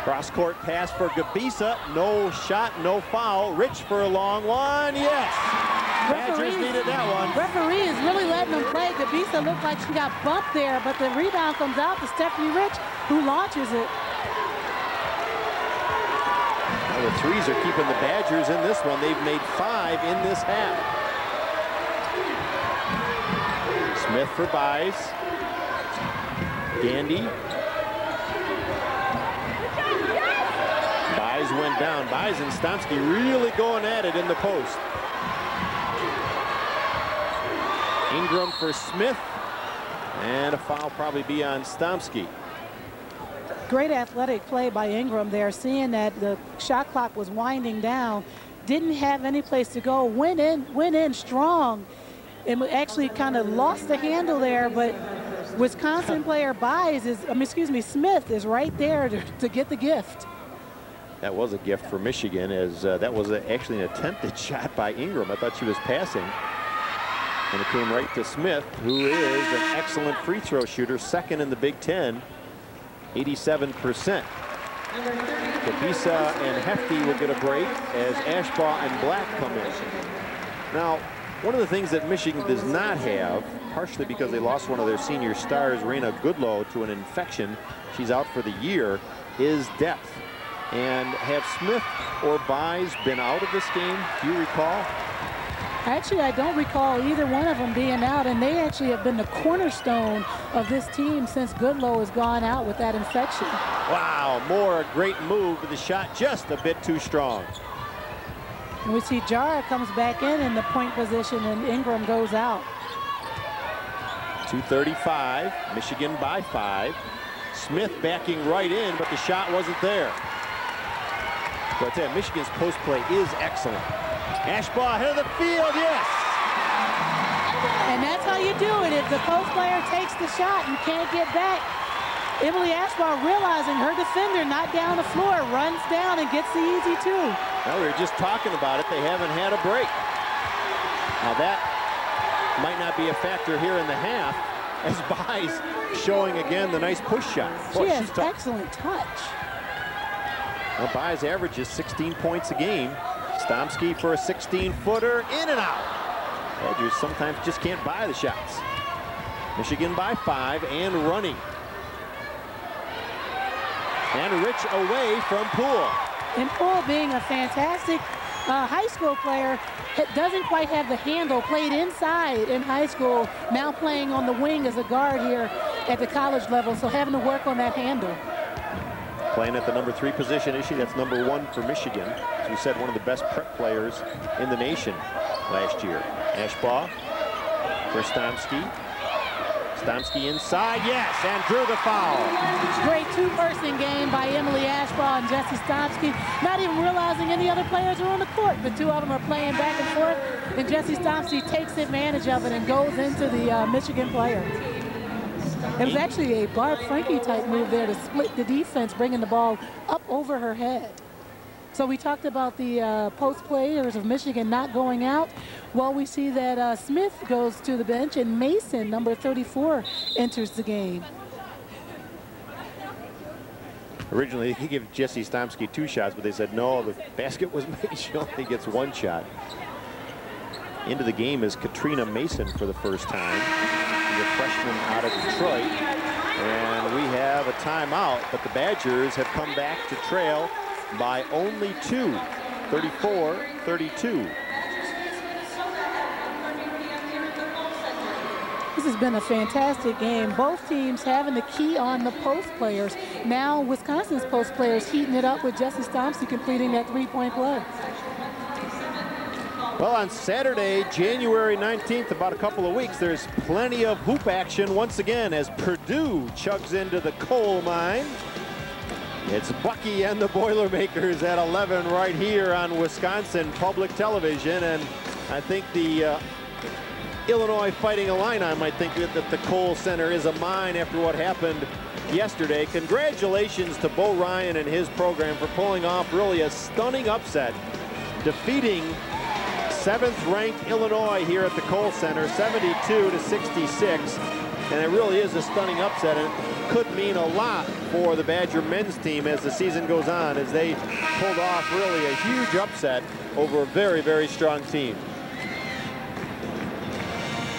Cross-court pass for Gabisa. No shot, no foul. Rich for a long one. Yes! Badgers needed that one. Referee is really letting them play. Gabisa looked like she got bumped there, but the rebound comes out to Stephanie Rich, who launches it. Well, the threes are keeping the Badgers in this one. They've made 5 in this half. Smith for Buys. Gandy. Buys went down. Buys and Stomski really going at it in the post. Ingram for Smith. And a foul probably be on Stomski. Great athletic play by Ingram there, seeing that the shot clock was winding down, didn't have any place to go, went in strong, and actually kind of lost the handle there, but Wisconsin player Buys is, Smith is right there to get the gift. That was a gift for Michigan, as that was actually an attempted shot by Ingram. I thought she was passing. And it came right to Smith, who is an excellent free throw shooter, second in the Big Ten, 87%. Gabisa and Hefty will get a break as Ashbaugh and Black come in. Now, one of the things that Michigan does not have, partially because they lost one of their senior stars, Raina Goodlow, to an infection, she's out for the year, is depth. And have Smith or Buys been out of this game? Do you recall? Actually, I don't recall either one of them being out, and they actually have been the cornerstone of this team since Goodlow has gone out with that infection. Wow, Moore, a great move, but the shot just a bit too strong. And we see Jara comes back in the point position, and Ingram goes out. 2:35, Michigan by 5. Smith backing right in, but the shot wasn't there. But Michigan's post play is excellent. Ashbaugh ahead of the field, yes! And that's how you do it. If the post player takes the shot and can't get back, Emily Ashbaugh, realizing her defender not down the floor, runs down and gets the easy 2. Well, we were just talking about it. They haven't had a break. Now that might not be a factor here in the half, as Buys showing again the nice push shot. Boy, she has excellent touch. Well, Buys averages 16 points a game. Stomski for a 16-footer, in and out. Badgers sometimes just can't buy the shots. Michigan by 5 and running. And Rich away from Poole. And Poole, being a fantastic high school player, doesn't quite have the handle, played inside in high school, now playing on the wing as a guard here at the college level, so having to work on that handle. Playing at the number 3 position, is she? That's number 1 for Michigan. As we said, one of the best prep players in the nation last year. Ashbaugh for Stomski. Stomski inside, yes, and drew the foul. Great two-person game by Emily Ashbaugh and Jessie Stomski. Not even realizing any other players are on the court. The two of them are playing back and forth, and Jessie Stomski takes advantage of it and goes into the Michigan player. It was actually a Barb Franke type move there to split the defense, bringing the ball up over her head. So we talked about the post players of Michigan not going out. Well, we see that Smith goes to the bench and Mason, number 34, enters the game. Originally, he gave Jessie Stomski 2 shots, but they said, no, the basket was made. She only gets 1 shot. Into the game is Katrina Mason for the first time. She's a freshman out of Detroit. And we have a timeout, but the Badgers have come back to trail by only 2, 34-32. This has been a fantastic game. Both teams having the key on the post players. Now Wisconsin's post players heating it up with Jessie Stomski completing that 3-point play. Well, on Saturday, January 19th, about a couple of weeks, there's plenty of hoop action once again as Purdue chugs into the coal mine. It's Bucky and the Boilermakers at 11 right here on Wisconsin Public Television. And I think the Illinois Fighting Illini might think that the Kohl Center is a mine after what happened yesterday. Congratulations to Bo Ryan and his program for pulling off really a stunning upset, defeating 7th-ranked Illinois here at the Kohl Center, 72-66. And it really is a stunning upset, and it could mean a lot for the Badger men's team as the season goes on, as they pulled off really a huge upset over a very, very strong team.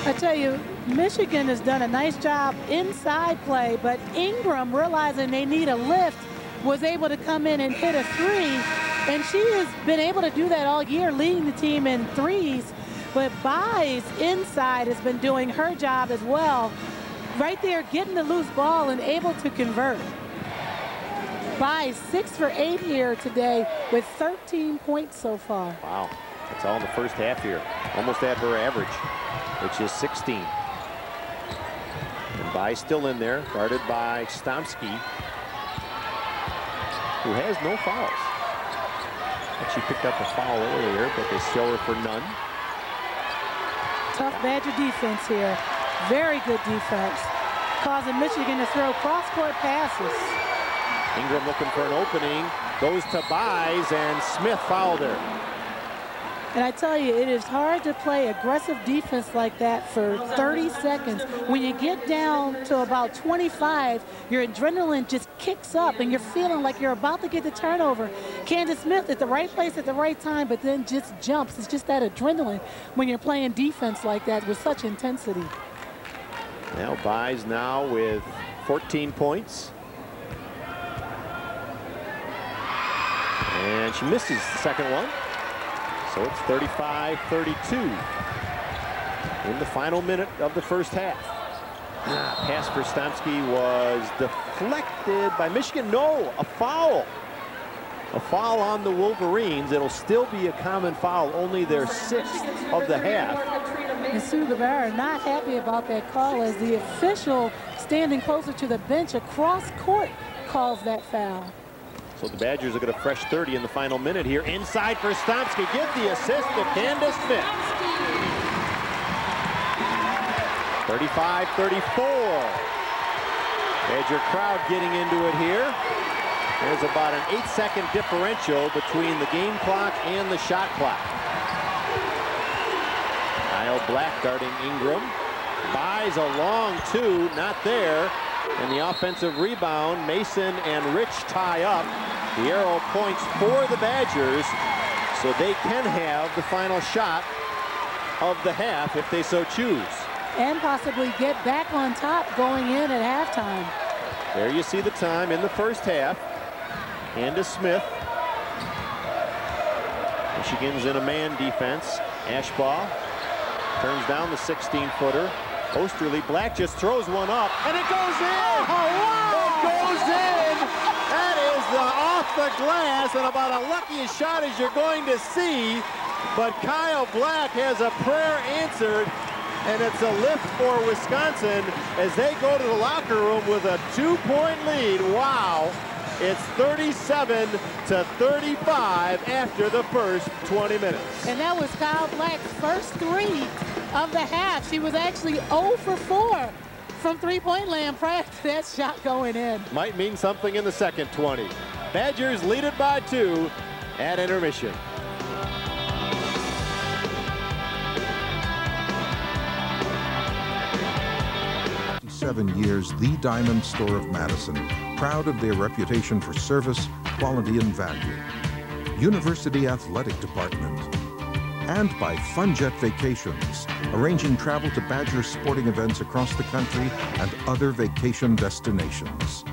I tell you, Michigan has done a nice job inside play, but Ingram, realizing they need a lift, was able to come in and hit a 3. And she has been able to do that all year, leading the team in threes. But Buys inside has been doing her job as well. Right there, getting the loose ball and able to convert. Buys 6 for 8 here today with 13 points so far. Wow, that's all in the first half here. Almost at her average, which is 16. And Buys still in there, guarded by Stomski, who has no fouls. She picked up a foul earlier, but they show her for none. Tough Badger defense here. Very good defense, causing Michigan to throw cross-court passes. Ingram looking for an opening, goes to Buys, and Smith fouled her. And I tell you, it is hard to play aggressive defense like that for 30 seconds. When you get down to about 25, your adrenaline just kicks up and you're feeling like you're about to get the turnover. Candace Smith at the right place at the right time, but then just jumps. It's just that adrenaline when you're playing defense like that with such intensity. Now Buys now with 14 points. And she misses the second one. So it's 35-32 in the final minute of the first half. Pass for Stomski was deflected by Michigan. No, a foul. A foul on the Wolverines. It'll still be a common foul, only their 6th of the half. And Sue Guevara not happy about that call as the official standing closer to the bench across court calls that foul. So the Badgers are going to fresh 30 in the final minute here. Inside for Stomski. Give the assist to Candace Smith. 35-34. Badger crowd getting into it here. There's about an 8-second differential between the game clock and the shot clock. Kyle Black guarding Ingram. Buys a long 2, not there. And the offensive rebound, Mason and Rich tie up. The arrow points for the Badgers, so they can have the final shot of the half if they so choose. And possibly get back on top going in at halftime. There you see the time in the first half. Candace Smith. Michigan's in a man defense. Ashbaugh turns down the 16-footer. Osterley. Black just throws one up, and it goes in! Oh, wow. It goes in! That is off the glass, and about as lucky a shot as you're going to see. But Kyle Black has a prayer answered, and it's a lift for Wisconsin as they go to the locker room with a 2-point lead. Wow! It's 37-35 after the first 20 minutes. And that was Kyle Black's first 3 of the half. She was actually 0 for 4 from three-point land prior to that shot going in. Might mean something in the second 20. Badgers lead it by 2 at intermission. 7 years, the Diamond Store of Madison, proud of their reputation for service, quality, and value. University Athletic Department. And by FunJet Vacations, arranging travel to Badger sporting events across the country and other vacation destinations.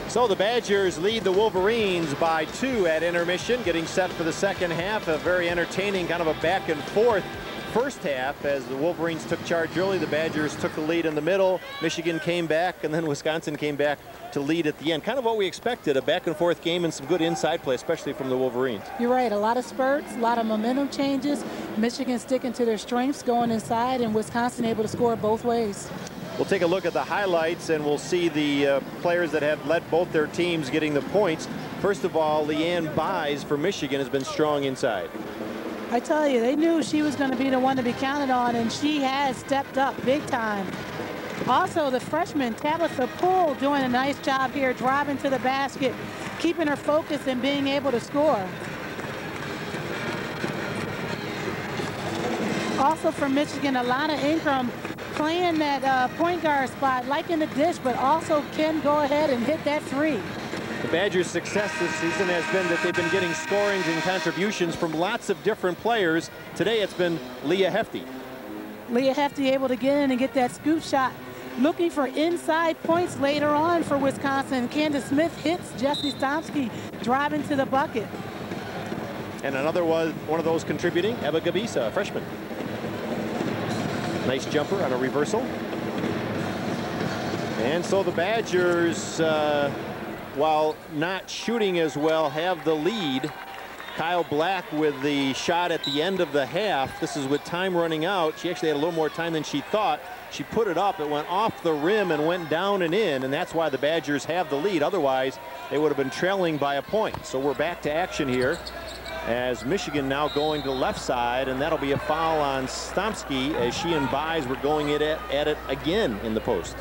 So the Badgers lead the Wolverines by 2 at intermission, getting set for the second half. A very entertaining kind of a back and forth first half as the Wolverines took charge early. The Badgers took the lead in the middle. Michigan came back, and then Wisconsin came back to lead at the end. Kind of what we expected, a back and forth game and some good inside play, especially from the Wolverines. You're right, a lot of spurts, a lot of momentum changes. Michigan sticking to their strengths, going inside, and Wisconsin able to score both ways. We'll take a look at the highlights, and we'll see the players that have led both their teams getting the points. First of all, Leanne Buys for Michigan has been strong inside. I tell you, they knew she was going to be the one to be counted on, and she has stepped up big time. Also, the freshman, Tabitha Poole, doing a nice job here, driving to the basket, keeping her focus and being able to score. Also for Michigan, Alayna Ingram playing that point guard spot, liking the dish, but also can go ahead and hit that 3. The Badgers' success this season has been that they've been getting scorings and contributions from lots of different players. Today it's been Leah Hefty. Leah Hefty able to get in and get that scoop shot. Looking for inside points later on for Wisconsin. Candace Smith hits Jessie Stomski driving to the bucket. And another was one of those contributing, Eva Gabisa, a freshman. Nice jumper on a reversal. And so the Badgers, while not shooting as well, have the lead. Kyle Black with the shot at the end of the half. This is with time running out. She actually had a little more time than she thought. She put it up, it went off the rim and went down and in, and that's why the Badgers have the lead. Otherwise, they would have been trailing by a point. So we're back to action here as Michigan now going to the left side, and that'll be a foul on Stomski as she and Buys were going at it again in the post.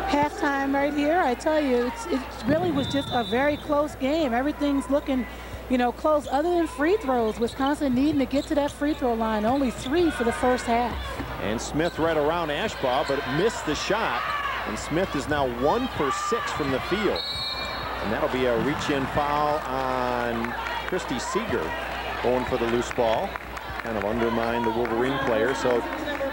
Halftime right here, I tell you, it really was just a very close game. Everything's looking, you know, close other than free throws. Wisconsin needing to get to that free throw line. Only 3 for the first half. And Smith right around Ashbaugh, but missed the shot. And Smith is now 1 for 6 from the field. And that'll be a reach-in foul on Christy Seeger going for the loose ball. Kind of undermine the Wolverine player. So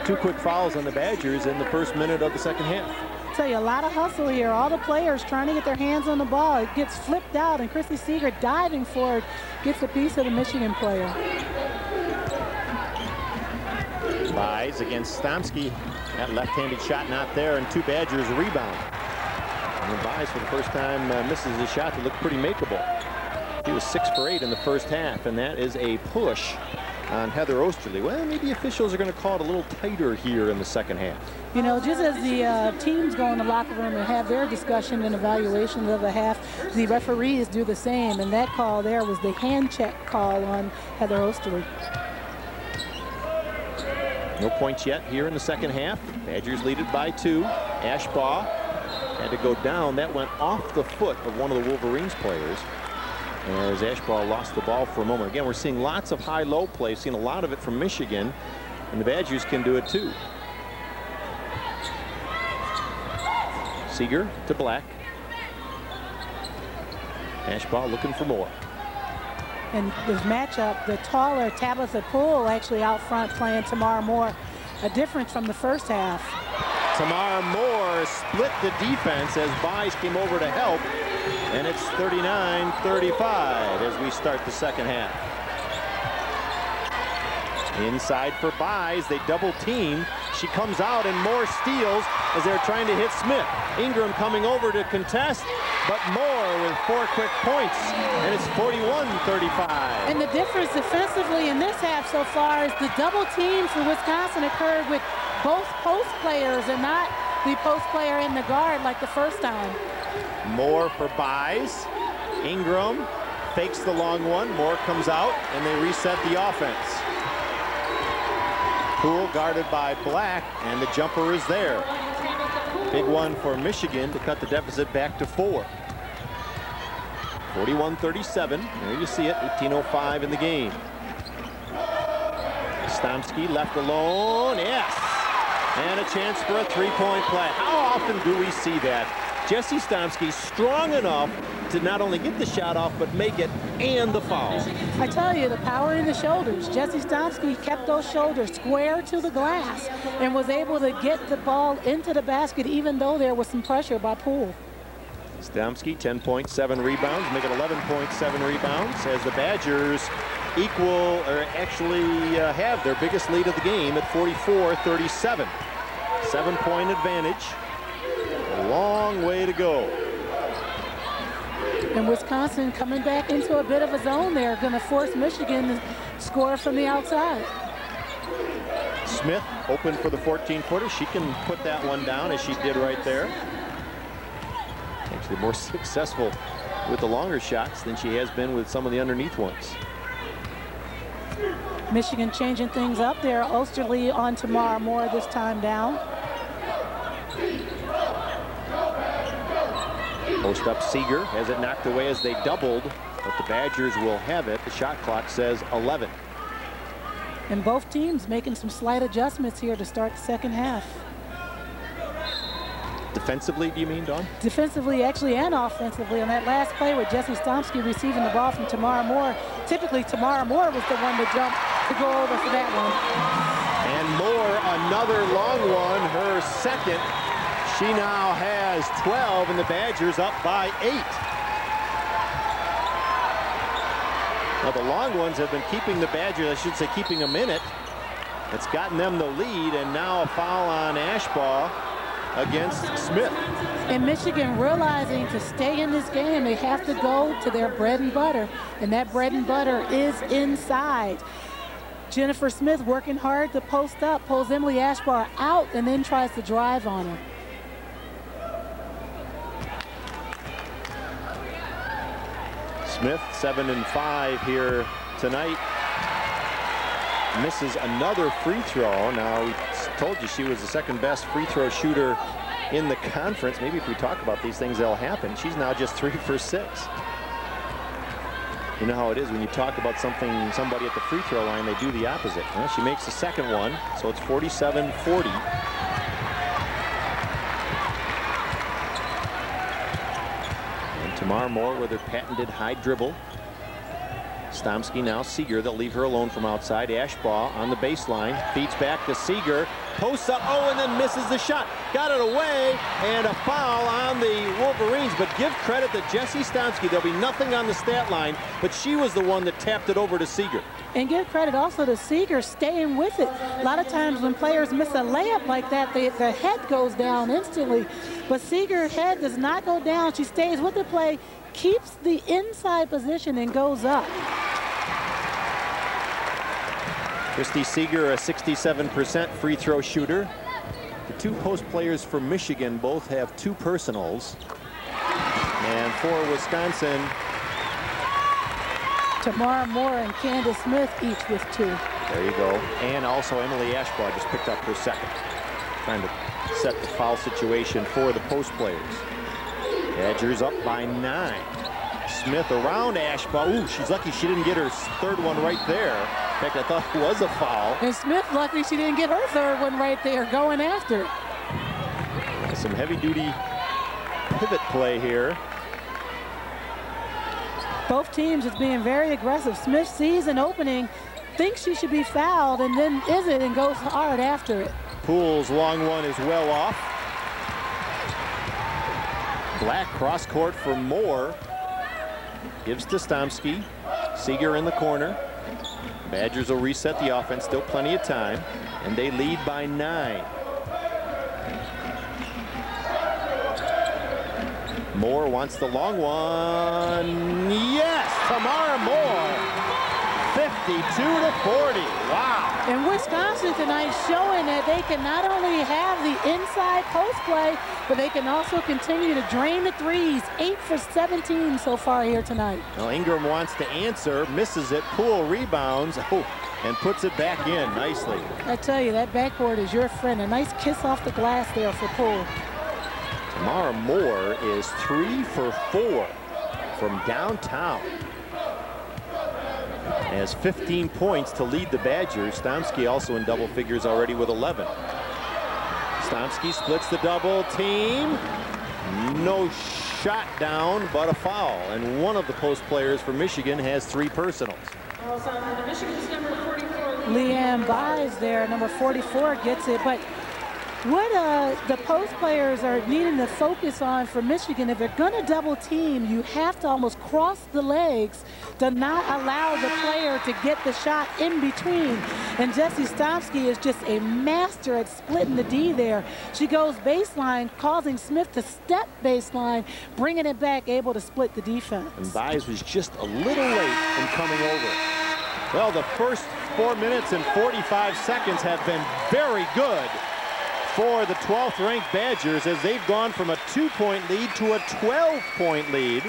2 quick fouls on the Badgers in the first minute of the second half. I tell you, a lot of hustle here. All the players trying to get their hands on the ball. It gets flipped out, and Christy Seeger diving for it gets a piece of the Michigan player. Buys against Stomski. That left-handed shot not there, and 2 Badgers rebound. And then Buys for the first time misses a shot that looked pretty makeable. He was 6 for 8 in the first half, and that is a push on Heather Osterley. Well, maybe officials are going to call it a little tighter here in the second half. You know, just as the teams go in the locker room and have their discussion and evaluations of the half, the referees do the same, and that call there was the hand check call on Heather Osterley. No points yet here in the second half. Badgers lead it by 2. Ashbaugh had to go down. That went off the foot of one of the Wolverines players as Ashbaugh lost the ball for a moment. Again, we're seeing lots of high-low play, seeing a lot of it from Michigan, and the Badgers can do it too. Seeger to Black. Ashbaugh looking for more. And this matchup, the taller Tabitha Poole actually out front playing Tamara Moore. A difference from the first half. Tamara Moore split the defense as Buys came over to help. And it's 39-35 as we start the second half. Inside for Buys, they double team. She comes out and Moore steals as they're trying to hit Smith. Ingram coming over to contest, but Moore with 4 quick points, and it's 41-35. And the difference defensively in this half so far is the double team for Wisconsin occurred with both post players and not the post player in the guard like the first time. Moore for Buys. Ingram fakes the long one. Moore comes out, and they reset the offense. Kohl guarded by Black, and the jumper is there. Big one for Michigan to cut the deficit back to 4. 41-37. There you see it, 18:05 in the game. Stomski left alone, yes! And a chance for a 3-point play. How often do we see that? Jessie Stomski strong enough to not only get the shot off, but make it and the foul. I tell you, the power in the shoulders. Jessie Stomski kept those shoulders square to the glass and was able to get the ball into the basket even though there was some pressure by Poole. Stomski, 10.7 rebounds, make it 11.7 rebounds as the Badgers equal, or actually have their biggest lead of the game at 44-37. 7-point advantage. A long way to go. And Wisconsin coming back into a bit of a zone there, going to force Michigan to score from the outside. Smith open for the 14-footer. She can put that one down as she did right there. Actually more successful with the longer shots than she has been with some of the underneath ones. Michigan changing things up there. Osterley on Tamara Moore this time down. Post up Seeger has it knocked away as they doubled, but the Badgers will have it. The shot clock says 11. And both teams making some slight adjustments here to start the second half. Defensively, do you mean, Dawn? Defensively, actually, and offensively. On that last play with Jessie Stomski receiving the ball from Tamara Moore, typically Tamara Moore was the one to jump to go over for that one. And Moore, another long one, her second. She now has 12, and the Badgers up by 8. Now, the long ones have been keeping the Badgers, I should say, keeping them in it. It's gotten them the lead, and now a foul on Ashbaugh against Smith. And Michigan realizing to stay in this game, they have to go to their bread and butter, and that bread and butter is inside. Jennifer Smith working hard to post up, pulls Emily Ashbaugh out, and then tries to drive on her. Smith 7-5 here tonight. Misses another free throw. Now, we told you she was the second best free throw shooter in the conference. Maybe if we talk about these things, they'll happen. She's now just 3 for 6. You know how it is when you talk about somebody at the free throw line, they do the opposite. Well, she makes the second one, so it's 47-40. Tamara Moore with her patented high dribble. Stomski now Seeger. They'll leave her alone from outside. Ashbaugh on the baseline. Feeds back to Seeger. Posts up. Oh, and then misses the shot. Got it away. And a foul on the Wolverines. But give credit to Jessie Stomski. There'll be nothing on the stat line, but she was the one that tapped it over to Seeger. And give credit also to Seeger staying with it. A lot of times when players miss a layup like that, the head goes down instantly. But Seeger's head does not go down. She stays with the play, keeps the inside position, and goes up. Christy Seeger, a 67% free throw shooter. The two post players for Michigan both have 2 personals. And for Wisconsin, Tamara Moore and Candace Smith each with 2. There you go. And also Emily Ashbaugh just picked up her second. Trying to set the foul situation for the post players. Badgers up by 9. Smith around Ashbaugh. Ooh, she's lucky she didn't get her third one right there. In fact, I thought it was a foul. And Smith lucky she didn't get her third one right there, going after it. Some heavy-duty pivot play here. Both teams is being very aggressive. Smith sees an opening, thinks she should be fouled, and then isn't, and goes hard after it. Poole's long one is well off. Black cross court for Moore. Gives to Stomski. Seeger in the corner. Badgers will reset the offense. Still plenty of time. And they lead by 9. Moore wants the long one. Yes, Tamara Moore. 52-40. Wow. And Wisconsin tonight showing that they can not only have the inside post play, but they can also continue to drain the threes. 8 for 17 so far here tonight. Well, Ingram wants to answer, misses it. Poole rebounds and puts it back in nicely. I tell you, that backboard is your friend. A nice kiss off the glass there for Poole. Tamara Moore is 3 for 4 from downtown. Has 15 points to lead the Badgers. Stomski also in double figures already with 11. Stomski splits the double team. No shot down, but a foul. And one of the post players for Michigan has 3 personals. Leanne Buys there, number 44, gets it. But what the post players are needing to focus on for Michigan, if they're going to double team, you have to almost cross the legs to not allow the player to get the shot in between. And Jessie Stomski is just a master at splitting the D there. She goes baseline, causing Smith to step baseline, bringing it back, able to split the defense. And Buys was just a little late in coming over. Well, the first 4 minutes and 45 seconds have been very good for the 12th ranked Badgers as they've gone from a 2-point lead to a 12-point lead.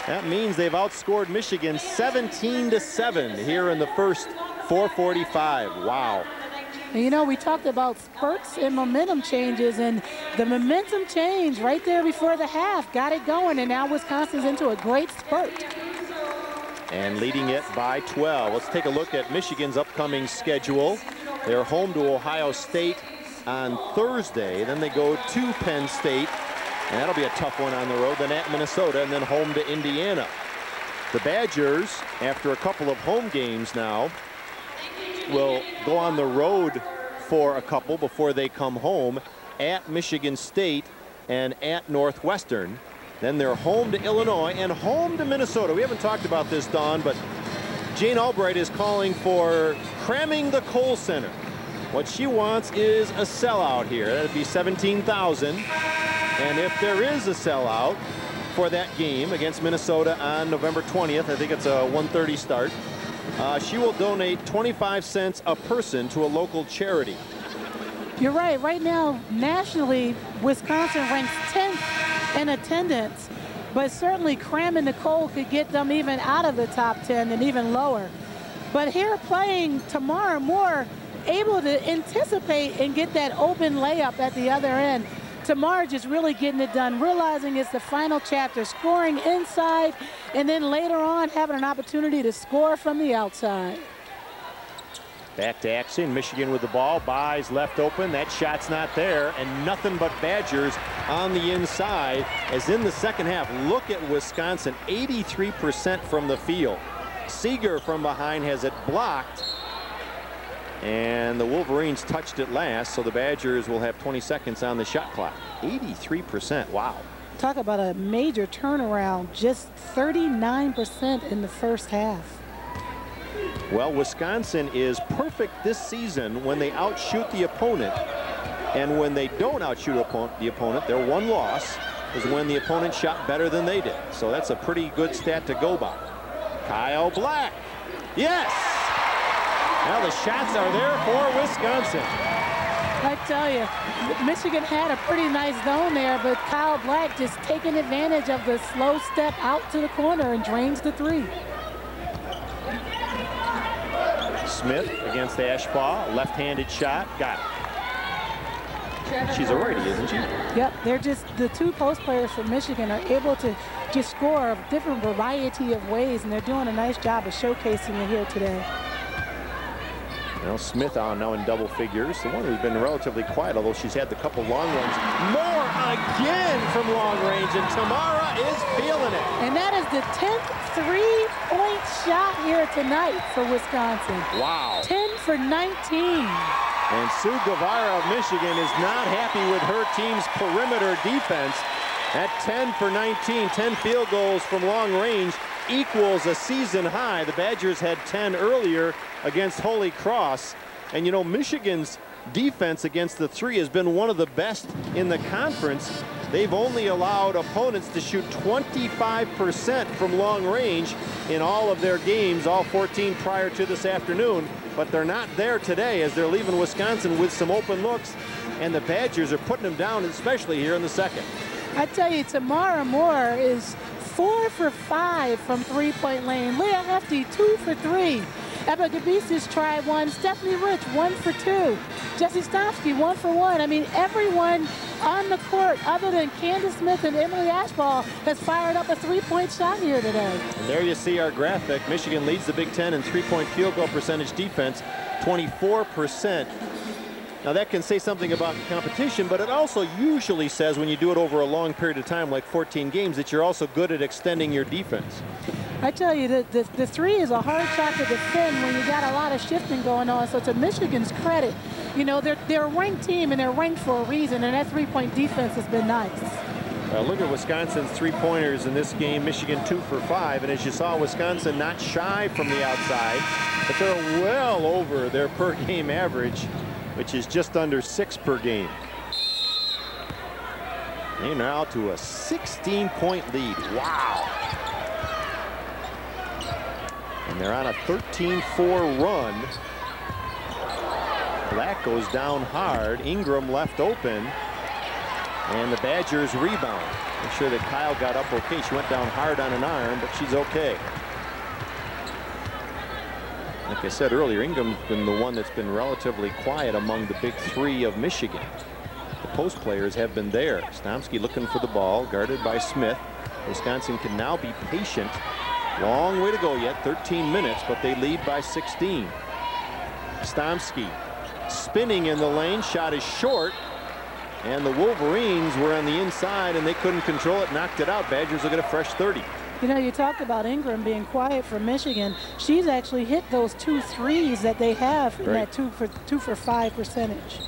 That means they've outscored Michigan 17-7 here in the first 4:45. Wow. And you know, we talked about spurts and momentum changes, and the momentum change right there before the half got it going, and now Wisconsin's into a great spurt. And leading it by 12. Let's take a look at Michigan's upcoming schedule. They're home to Ohio State on Thursday. Then they go to Penn State, and that'll be a tough one on the road. Then at Minnesota, and then home to Indiana. The Badgers, after a couple of home games now, will go on the road for a couple before they come home at Michigan State and at Northwestern. Then they're home to Illinois and home to Minnesota. We haven't talked about this, Dawn, but Jane Albright is calling for cramming the Kohl Center. What she wants is a sellout here. That'd be 17,000. And if there is a sellout for that game against Minnesota on November 20th, I think it's a 1:30 start, she will donate 25 cents a person to a local charity. You're right. Right now, nationally, Wisconsin ranks 10th in attendance, but certainly cramming the Kohl could get them even out of the top 10 and even lower. But here playing Tamara Moore, able to anticipate and get that open layup at the other end. Tamara just really getting it done, realizing it's the final chapter, scoring inside, and then later on having an opportunity to score from the outside. Back to action, Michigan with the ball, Buys left open, that shot's not there, and nothing but Badgers on the inside. As in the second half, look at Wisconsin, 83% from the field. Seeger from behind has it blocked, and the Wolverines touched it last, so the Badgers will have 20 seconds on the shot clock. 83%, wow. Talk about a major turnaround, just 39% in the first half. Well, Wisconsin is perfect this season when they outshoot the opponent, and when they don't outshoot the opponent, their one loss is when the opponent shot better than they did. So that's a pretty good stat to go by. Kyle Black, yes! Now the shots are there for Wisconsin. I tell you, Michigan had a pretty nice zone there, but Kyle Black just taking advantage of the slow step out to the corner and drains the three. Smith against Ashbaugh, left-handed shot, got it. She's a righty, isn't she? Yep, they're just, the two post players for Michigan are able to just score a different variety of ways, and they're doing a nice job of showcasing it here today. Well, Smith on now in double figures. The one who's been relatively quiet, although she's had the couple long ones. Moore again from long range, and Tamara is feeling it. And that is the 10th three-point shot here tonight for Wisconsin. Wow. 10 for 19. And Sue Guevara of Michigan is not happy with her team's perimeter defense. At 10 for 19, 10 field goals from long range equals a season high. The Badgers had 10 earlier against Holy Cross. And you know, Michigan's defense against the three has been one of the best in the conference. They've only allowed opponents to shoot 25% from long range in all of their games, all 14 prior to this afternoon. But they're not there today as they're leaving Wisconsin with some open looks. And the Badgers are putting them down, especially here in the second. I tell you, Tamara Moore is 4 for 5 from three-point lane. Leah Hefty, 2 for 3. Ebba Gabisa's tried 1. Stephanie Rich, 1 for 2. Jessie Stomski, 1 for 1. I mean, everyone on the court, other than Candace Smith and Emily Ashball, has fired up a three-point shot here today. And there you see our graphic. Michigan leads the Big Ten in three-point field goal percentage defense, 24%. Now that can say something about the competition, but it also usually says when you do it over a long period of time, like 14 games, that you're also good at extending your defense. I tell you, the three is a hard shot to defend when you got a lot of shifting going on. So to Michigan's credit, you know, they're a ranked team and they're ranked for a reason, and that three-point defense has been nice. Look at Wisconsin's three-pointers in this game. Michigan 2 for 5, and as you saw, Wisconsin not shy from the outside, but they're well over their per-game average, which is just under 6 per game. They're now to a 16-point lead. Wow. And they're on a 13-4 run. Black goes down hard. Ingram left open. And the Badgers rebound. Make sure that Kyle got up okay. She went down hard on an arm, but she's okay. Like I said earlier, Ingram's been the one that's been relatively quiet among the big three of Michigan. The post players have been there. Stomski looking for the ball, guarded by Smith. Wisconsin can now be patient. Long way to go yet, 13 minutes, but they lead by 16. Stomski spinning in the lane, shot is short, and the Wolverines were on the inside and they couldn't control it, knocked it out. Badgers will get a fresh 30. You know, you talked about Ingram being quiet for Michigan. She's actually hit those 2 threes that they have in that 2 for 5 percentage.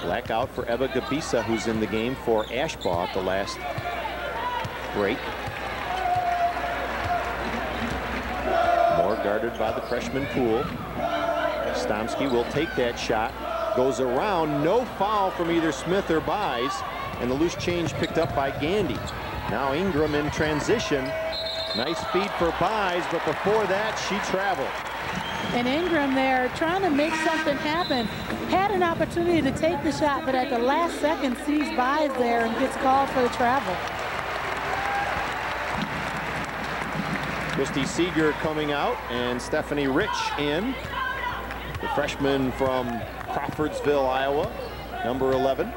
Black out for Ebba Gabisa, who's in the game for Ashbaugh at the last break. Moore guarded by the freshman Poole. Stomski will take that shot. Goes around, no foul from either Smith or Buys, and the loose change picked up by Gandy. Now Ingram in transition. Nice feed for Buys, but before that, she traveled. And Ingram there trying to make something happen. Had an opportunity to take the shot, but at the last second sees Buys there and gets called for the travel. Christy Seeger coming out and Stephanie Rich in. The freshman from Crawfordsville, Iowa, number 11.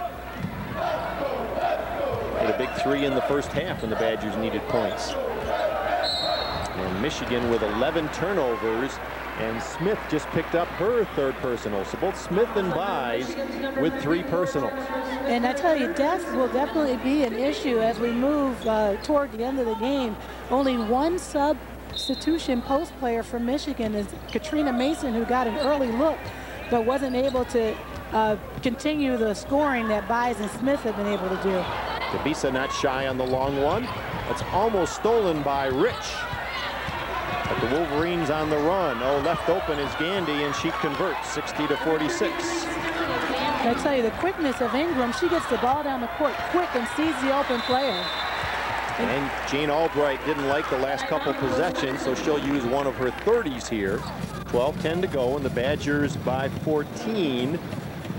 Hit a big 3 in the first half and the Badgers needed points. And Michigan with 11 turnovers, and Smith just picked up her 3rd personal. So both Smith and Buys with 3 personals. And I tell you, depth will definitely be an issue as we move toward the end of the game. Only one substitution post player for Michigan is Katrina Mason, who got an early look but wasn't able to continue the scoring that Buys and Smith have been able to do. Gabisa not shy on the long one. That's almost stolen by Rich. But the Wolverines on the run. Oh, left open is Gandy, and she converts 60 to 46. I tell you, the quickness of Ingram, she gets the ball down the court quick and sees the open player. And Jane Albright didn't like the last couple possessions, so she'll use one of her 30s here. 12-10 to go, and the Badgers by 14.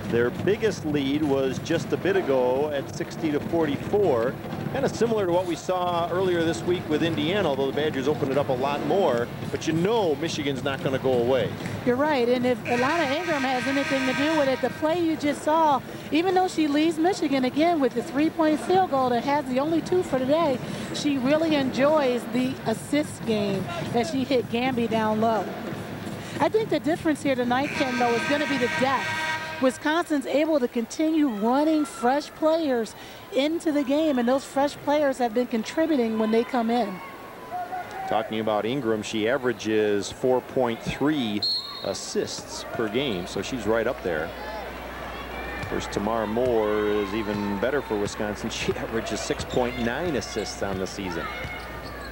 Their biggest lead was just a bit ago at 60 to 44. Kind of similar to what we saw earlier this week with Indiana, although the Badgers opened it up a lot more. But you know Michigan's not going to go away. You're right, and if Alayna Ingram has anything to do with it, the play you just saw, even though she leads Michigan again with the 3-point field goal that has the only 2 for today, she really enjoys the assist game that she hit Gamby down low. I think the difference here tonight, Ken, though, is going to be the depth. Wisconsin's able to continue running fresh players into the game, and those fresh players have been contributing when they come in. Talking about Ingram, she averages 4.3 assists per game, so she's right up there. Of course, Tamara Moore is even better for Wisconsin. She averages 6.9 assists on the season.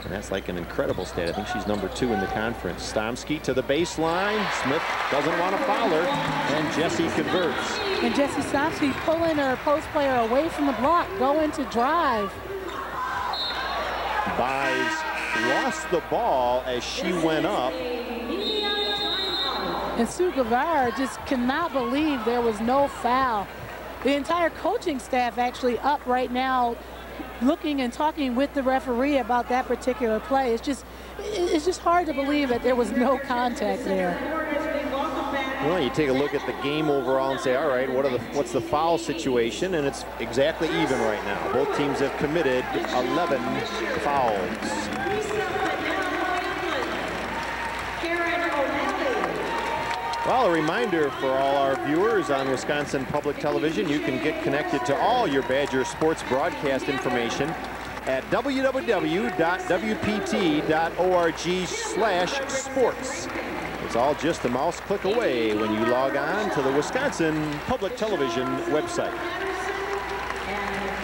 And that's like an incredible stat. I think she's #2 in the conference. Stomski to the baseline. Smith doesn't want to foul her, and Jessie converts. And Jessie Stomski pulling her post player away from the block, going to drive. Buys lost the ball as she went up. And Sue Guevara just cannot believe there was no foul. The entire coaching staff actually up right now looking and talking with the referee about that particular play. It's just hard to believe that there was no contact there. Well, you take a look at the game overall and say, all right, what's the foul situation? And it's exactly even right now. Both teams have committed 11 fouls. Well, a reminder for all our viewers on Wisconsin Public Television, you can get connected to all your Badger sports broadcast information at www.wpt.org/sports. It's all just a mouse click away when you log on to the Wisconsin Public Television website.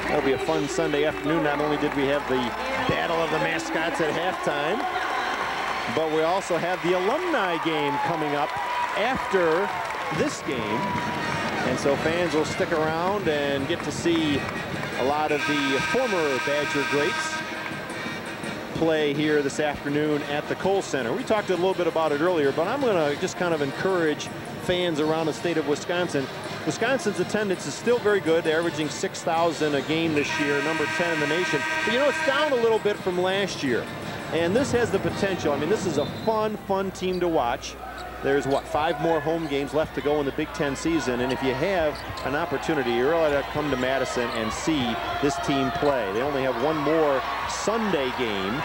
That'll be a fun Sunday afternoon. Not only did we have the Battle of the Mascots at halftime, but we also have the alumni game coming up after this game. And so fans will stick around and get to see a lot of the former Badger greats play here this afternoon at the Kohl Center. We talked a little bit about it earlier, but I'm going to just kind of encourage fans around the state of Wisconsin. Wisconsin's attendance is still very good. They're averaging 6,000 a game this year, #10 in the nation. But you know, it's down a little bit from last year. And this has the potential. I mean, this is a fun team to watch. There's, what, 5 more home games left to go in the Big Ten season. And if you have an opportunity, you're really to come to Madison and see this team play. They only have one more Sunday game,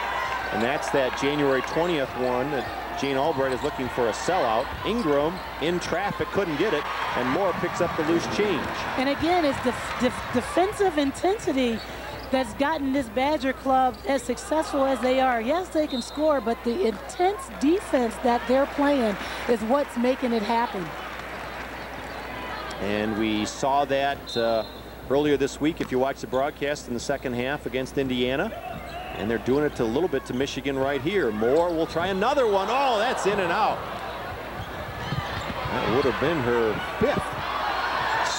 and that's that January 20th one. Jane Albright is looking for a sellout. Ingram in traffic, couldn't get it, and Moore picks up the loose change. And again, it's the defensive intensity that's gotten this Badger club as successful as they are. Yes, they can score, but the intense defense that they're playing is what's making it happen. And we saw that earlier this week, if you watch the broadcast, in the second half against Indiana. And they're doing it a little bit to Michigan right here. Moore will try another one. Oh, that's in and out. That would have been her 5th.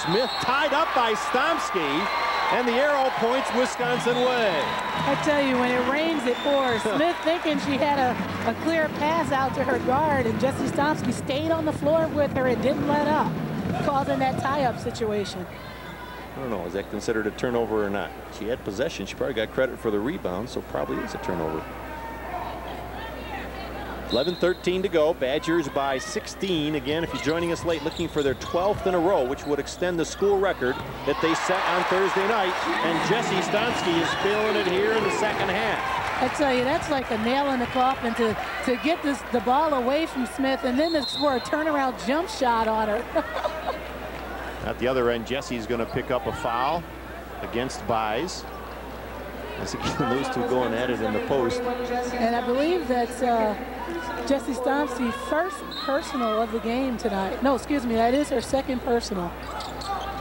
Smith tied up by Stomski. And the arrow points Wisconsin way. I tell you, when it rains, it pours. Smith thinking she had a clear pass out to her guard, and Jessie Stomski stayed on the floor with her and didn't let up, causing that tie-up situation. I don't know, is that considered a turnover or not? She had possession. She probably got credit for the rebound, so probably is a turnover. 11:13 to go. Badgers by 16. Again, if you're joining us late, looking for their 12th in a row, which would extend the school record that they set on Thursday night. And Jessie Stomski is feeling it here in the second half. I tell you, that's like a nail in the coffin to get the ball away from Smith and then to score a turnaround jump shot on her. At the other end, Jessie's going to pick up a foul against Buys. As again, those two going at it in the post. And I believe that's Jessie Stomski's first personal of the game tonight. No, excuse me, that is her second personal.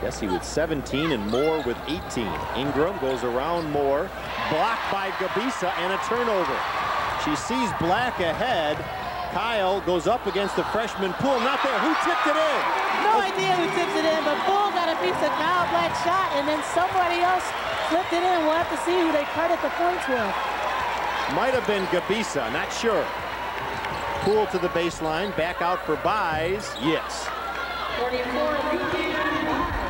Jessie with 17 and Moore with 18. Ingram goes around Moore, blocked by Gabisa, and a turnover. She sees Black ahead. Kyle goes up against the freshman Poole. Not there. Who tipped it in? No idea who tipped it in, but Poole got a piece of Kyle Black's shot, and then somebody else flipped it in. We'll have to see who they credit the points with. Might have been Gabisa, not sure. Poole to the baseline, back out for Buys. Yes.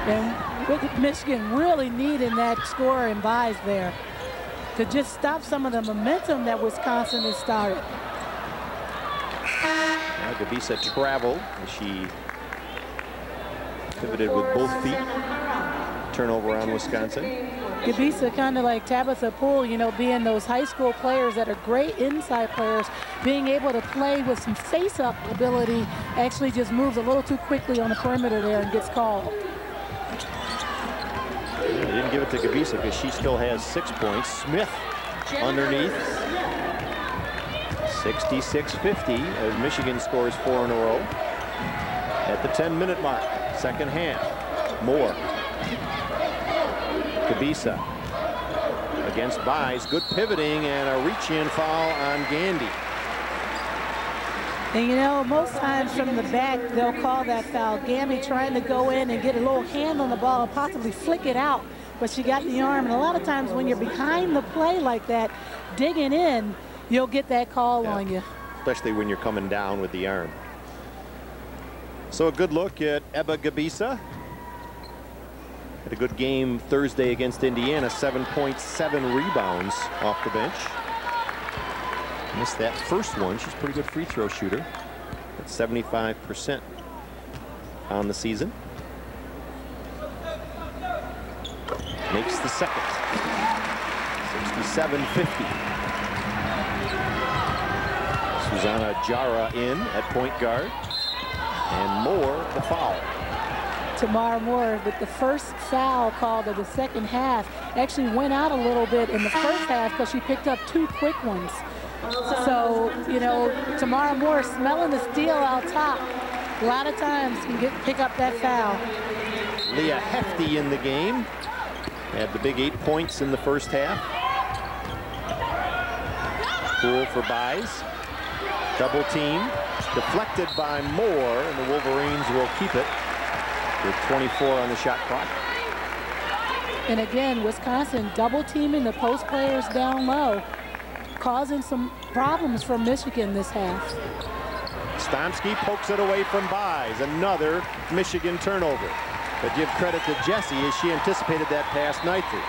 And with Michigan really needing that score in Buys there to just stop some of the momentum that Wisconsin has started. Now Gabisa traveled as she pivoted with both feet. Turnover on Wisconsin. Gabisa kind of like Tabitha Poole, you know, being those high school players that are great inside players, being able to play with some face-up ability, actually just moves a little too quickly on the perimeter there and gets called. They didn't give it to Gabisa because she still has 6 points. Smith underneath. 66-50 as Michigan scores 4 in a row at the 10-minute mark, second half. Moore. Gabisa against Buys. Good pivoting and a reach-in foul on Gandy. And you know, most times from the back, they'll call that foul. Gamby trying to go in and get a little hand on the ball and possibly flick it out, but she got the arm. And a lot of times when you're behind the play like that, digging in, you'll get that call on you. Especially when you're coming down with the arm. So a good look at Ebba Gabisa. Had a good game Thursday against Indiana, 7.7 rebounds off the bench. Missed that first one. She's a pretty good free throw shooter. At 75% on the season. Makes the second. 67-50. Susanna Jara in at point guard. And Moore the foul. Tamara Moore with the first foul called of the second half. Actually went out a little bit in the first half because she picked up 2 quick ones. So, you know, Tamara Moore smelling the steal out top. A lot of times can pick up that foul. Leah Hefty in the game. Had the big 8 points in the first half. Kohl for Buys. Double team. Deflected by Moore, and the Wolverines will keep it with 24 on the shot clock. And again, Wisconsin double teaming the post players down low, causing some problems for Michigan this half. Stomski pokes it away from Buys. Another Michigan turnover. But give credit to Jessie as she anticipated that pass nicely.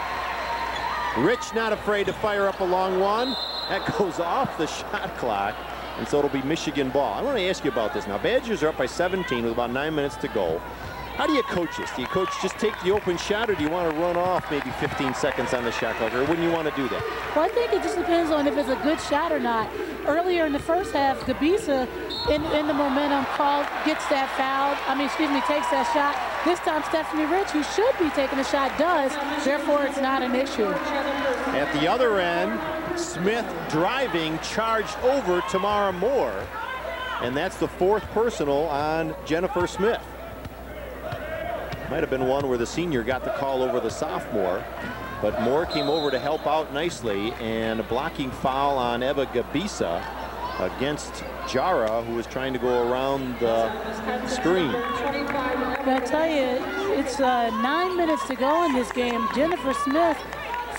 Rich not afraid to fire up a long one. That goes off the shot clock, and so it'll be Michigan ball. I want to ask you about this now. Badgers are up by 17 with about 9 minutes to go. How do you coach this? Do you coach just take the open shot, or do you want to run off maybe 15 seconds on the shot clock, or wouldn't you want to do that? Well, I think it just depends on if it's a good shot or not. Earlier in the first half, Gabisa in the momentum call gets that foul. Takes that shot. This time, Stephanie Rich, who should be taking the shot, does. Therefore, it's not an issue. At the other end, Smith driving, charged over Tamara Moore, and that's the 4th personal on Jennifer Smith. Might have been one where the senior got the call over the sophomore, but Moore came over to help out nicely, and a blocking foul on Ebba Gabisa against Jara, who was trying to go around the screen. I'll tell you, it's 9 minutes to go in this game. Jennifer Smith,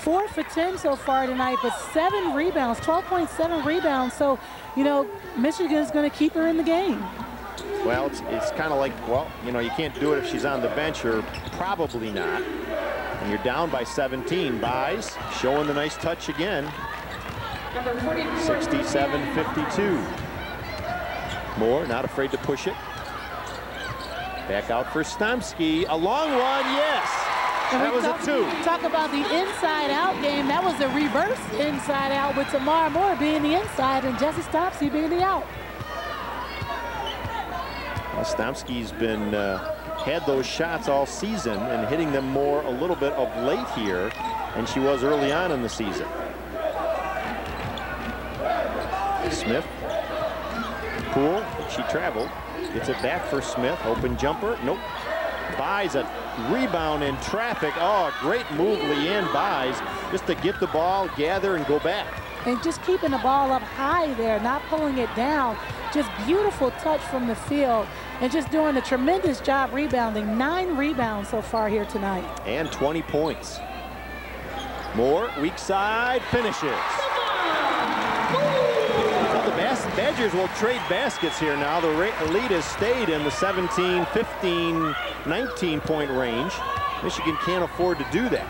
4 for 10 so far tonight, but 7 rebounds, 12.7 rebounds. So, you know, Michigan's going to keep her in the game. Well, it's kind of like, well, you know, you can't do it if she's on the bench, or probably not. And you're down by 17. Buys showing the nice touch again. 67-52. Moore not afraid to push it. Back out for Stomski. A long one, yes. That was a 2. Talk about the inside-out game. That was the reverse inside-out, with Tamara Moore being the inside and Jessie Stomski being the out. Well, Stomski's been had those shots all season and hitting them more a little bit of late here than she was early on in the season. Smith, Kohl, she traveled, gets it back for Smith. Open jumper, nope. Buys a rebound in traffic. Oh, great move, Leanne Buys, just to get the ball, gather, and go back. And just keeping the ball up high there, not pulling it down. Just beautiful touch from the field, and just doing a tremendous job rebounding. 9 rebounds so far here tonight. And 20 points. Moore, weak side, finishes. So the Badgers will trade baskets here now. The lead has stayed in the 17, 15, 19-point range. Michigan can't afford to do that.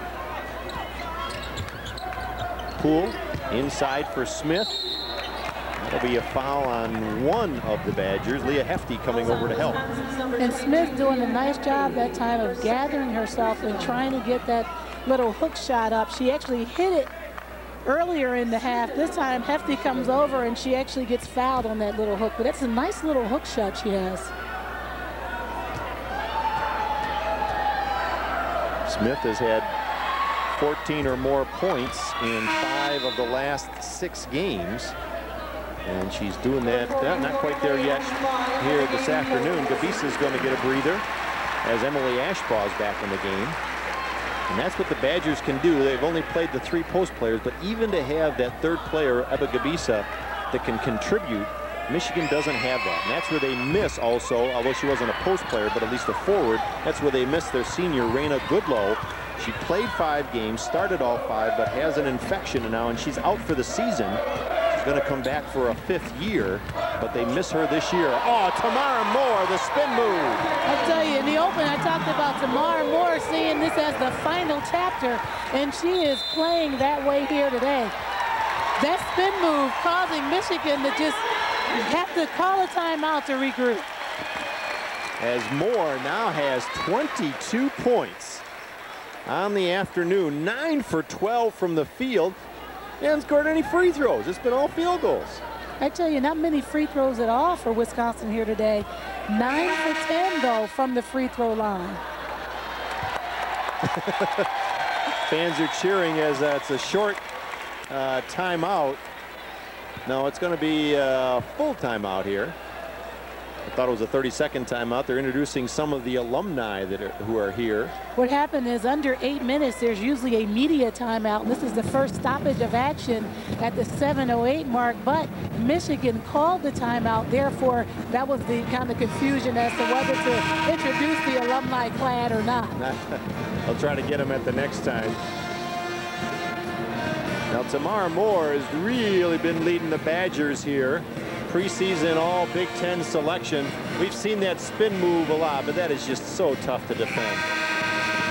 Kohl inside for Smith. That'll be a foul on one of the Badgers. Leah Hefty coming over to help. And Smith doing a nice job that time of gathering herself and trying to get that little hook shot up. She actually hit it earlier in the half. This time Hefty comes over and she actually gets fouled on that little hook. But that's a nice little hook shot she has. Smith has had 14 or more points in 5 of the last 6 games. And she's doing that, not quite there yet here this afternoon. Gabisa's going to get a breather. as Emily Ashbaugh's back in the game. And that's what the Badgers can do. They've only played the 3 post players, but even to have that 3rd player, Ebba Gabisa, that can contribute, Michigan doesn't have that. And that's where they miss also, although she wasn't a post player, but at least a forward. That's where they miss their senior, Raina Goodlow. She played 5 games, started all 5, but has an infection now, and she's out for the season. She's going to come back for a 5th year, but they miss her this year. Oh, Tamara Moore, the spin move. I tell you, in the open, I talked about Tamara Moore seeing this as the final chapter, and she is playing that way here today. That spin move causing Michigan to just have to call a timeout to regroup. As Moore now has 22 points on the afternoon, 9 for 12 from the field. They haven't scored any free throws. It's been all field goals. I tell you, not many free throws at all for Wisconsin here today. 9 for 10, though, from the free throw line. Fans are cheering as it's a short timeout. No, it's going to be a full timeout here. I thought it was a 30-second timeout. They're introducing some of the alumni who are here. What happened is under 8 minutes, there's usually a media timeout. And this is the first stoppage of action at the 7:08 mark. But Michigan called the timeout. Therefore, that was the kind of confusion as to whether to introduce the alumni clad or not. I'll try to get them at the next time. Now, Tamara Moore has really been leading the Badgers here. Preseason all Big Ten selection. We've seen that spin move a lot, but that is just so tough to defend.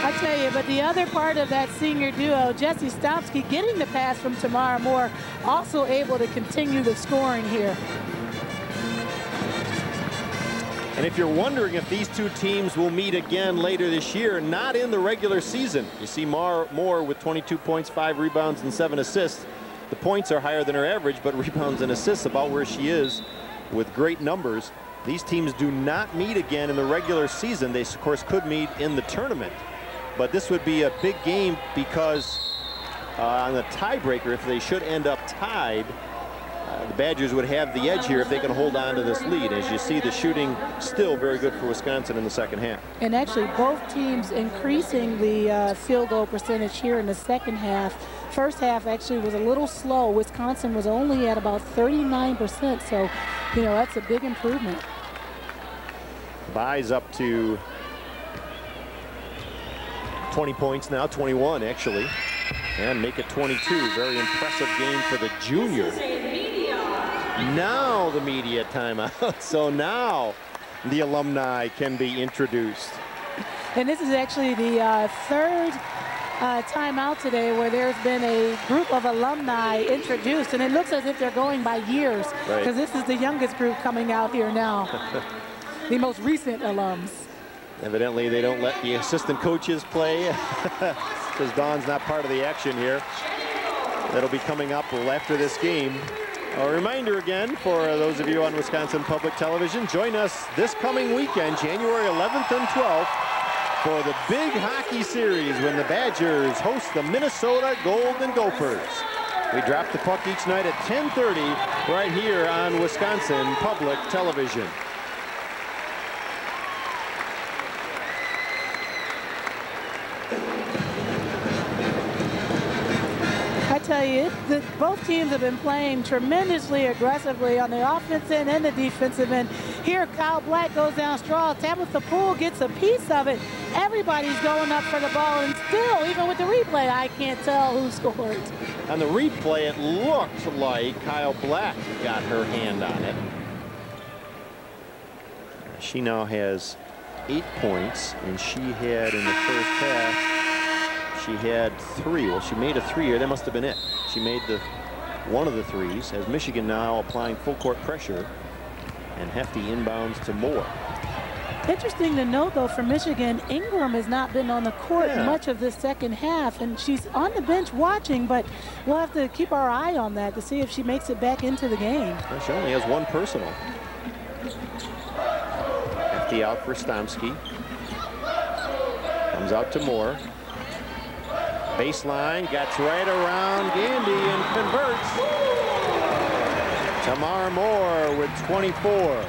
I tell you, but the other part of that senior duo, Jessie Stomski getting the pass from Tamara Moore, also able to continue the scoring here. And if you're wondering if these 2 teams will meet again later this year, not in the regular season. You see Moore with 22 points, 5 rebounds, and 7 assists. The points are higher than her average, but rebounds and assists about where she is with great numbers. These teams do not meet again in the regular season. They, of course, could meet in the tournament. But this would be a big game because on the tiebreaker, if they should end up tied, the Badgers would have the edge here if they can hold on to this lead. As you see, the shooting still very good for Wisconsin in the second half. And actually, both teams increasing the field goal percentage here in the second half. First half actually was a little slow. Wisconsin was only at about 39%, so, you know, that's a big improvement. Buys up to 20 points now, 21 actually, and make it 22. Very impressive game for the junior. Now the media timeout. So now the alumni can be introduced. And this is actually the third timeout today where there's been a group of alumni introduced, and it looks as if they're going by years, because this is the youngest group coming out here now. The most recent alums. Evidently they don't let the assistant coaches play because Dawn's not part of the action here. That'll be coming up after this game. A reminder again for those of you on Wisconsin Public Television, join us this coming weekend, January 11th and 12th, for the big hockey series when the Badgers host the Minnesota Golden Gophers. We drop the puck each night at 10:30 right here on Wisconsin Public Television. I tell you, both teams have been playing tremendously aggressively on the offensive end and the defensive end. Here, Kyle Black goes down straw. Tabitha Poole gets a piece of it. Everybody's going up for the ball, and still, even with the replay, I can't tell who scored. On the replay, it looked like Kyle Black got her hand on it. She now has 8 points, and she had in the first half, she had 3. Well, she made a 3 here. That must have been it. She made one of the 3s, as Michigan now applying full court pressure and hefty inbounds to Moore. Interesting to note, though, for Michigan, Ingram has not been on the court much of this second half, and she's on the bench watching, but we'll have to keep our eye on that to see if she makes it back into the game. Well, she only has 1 personal. Hefty out for Stomski. Comes out to Moore. Baseline, gets right around Gandy and converts. Tamara Moore with 24.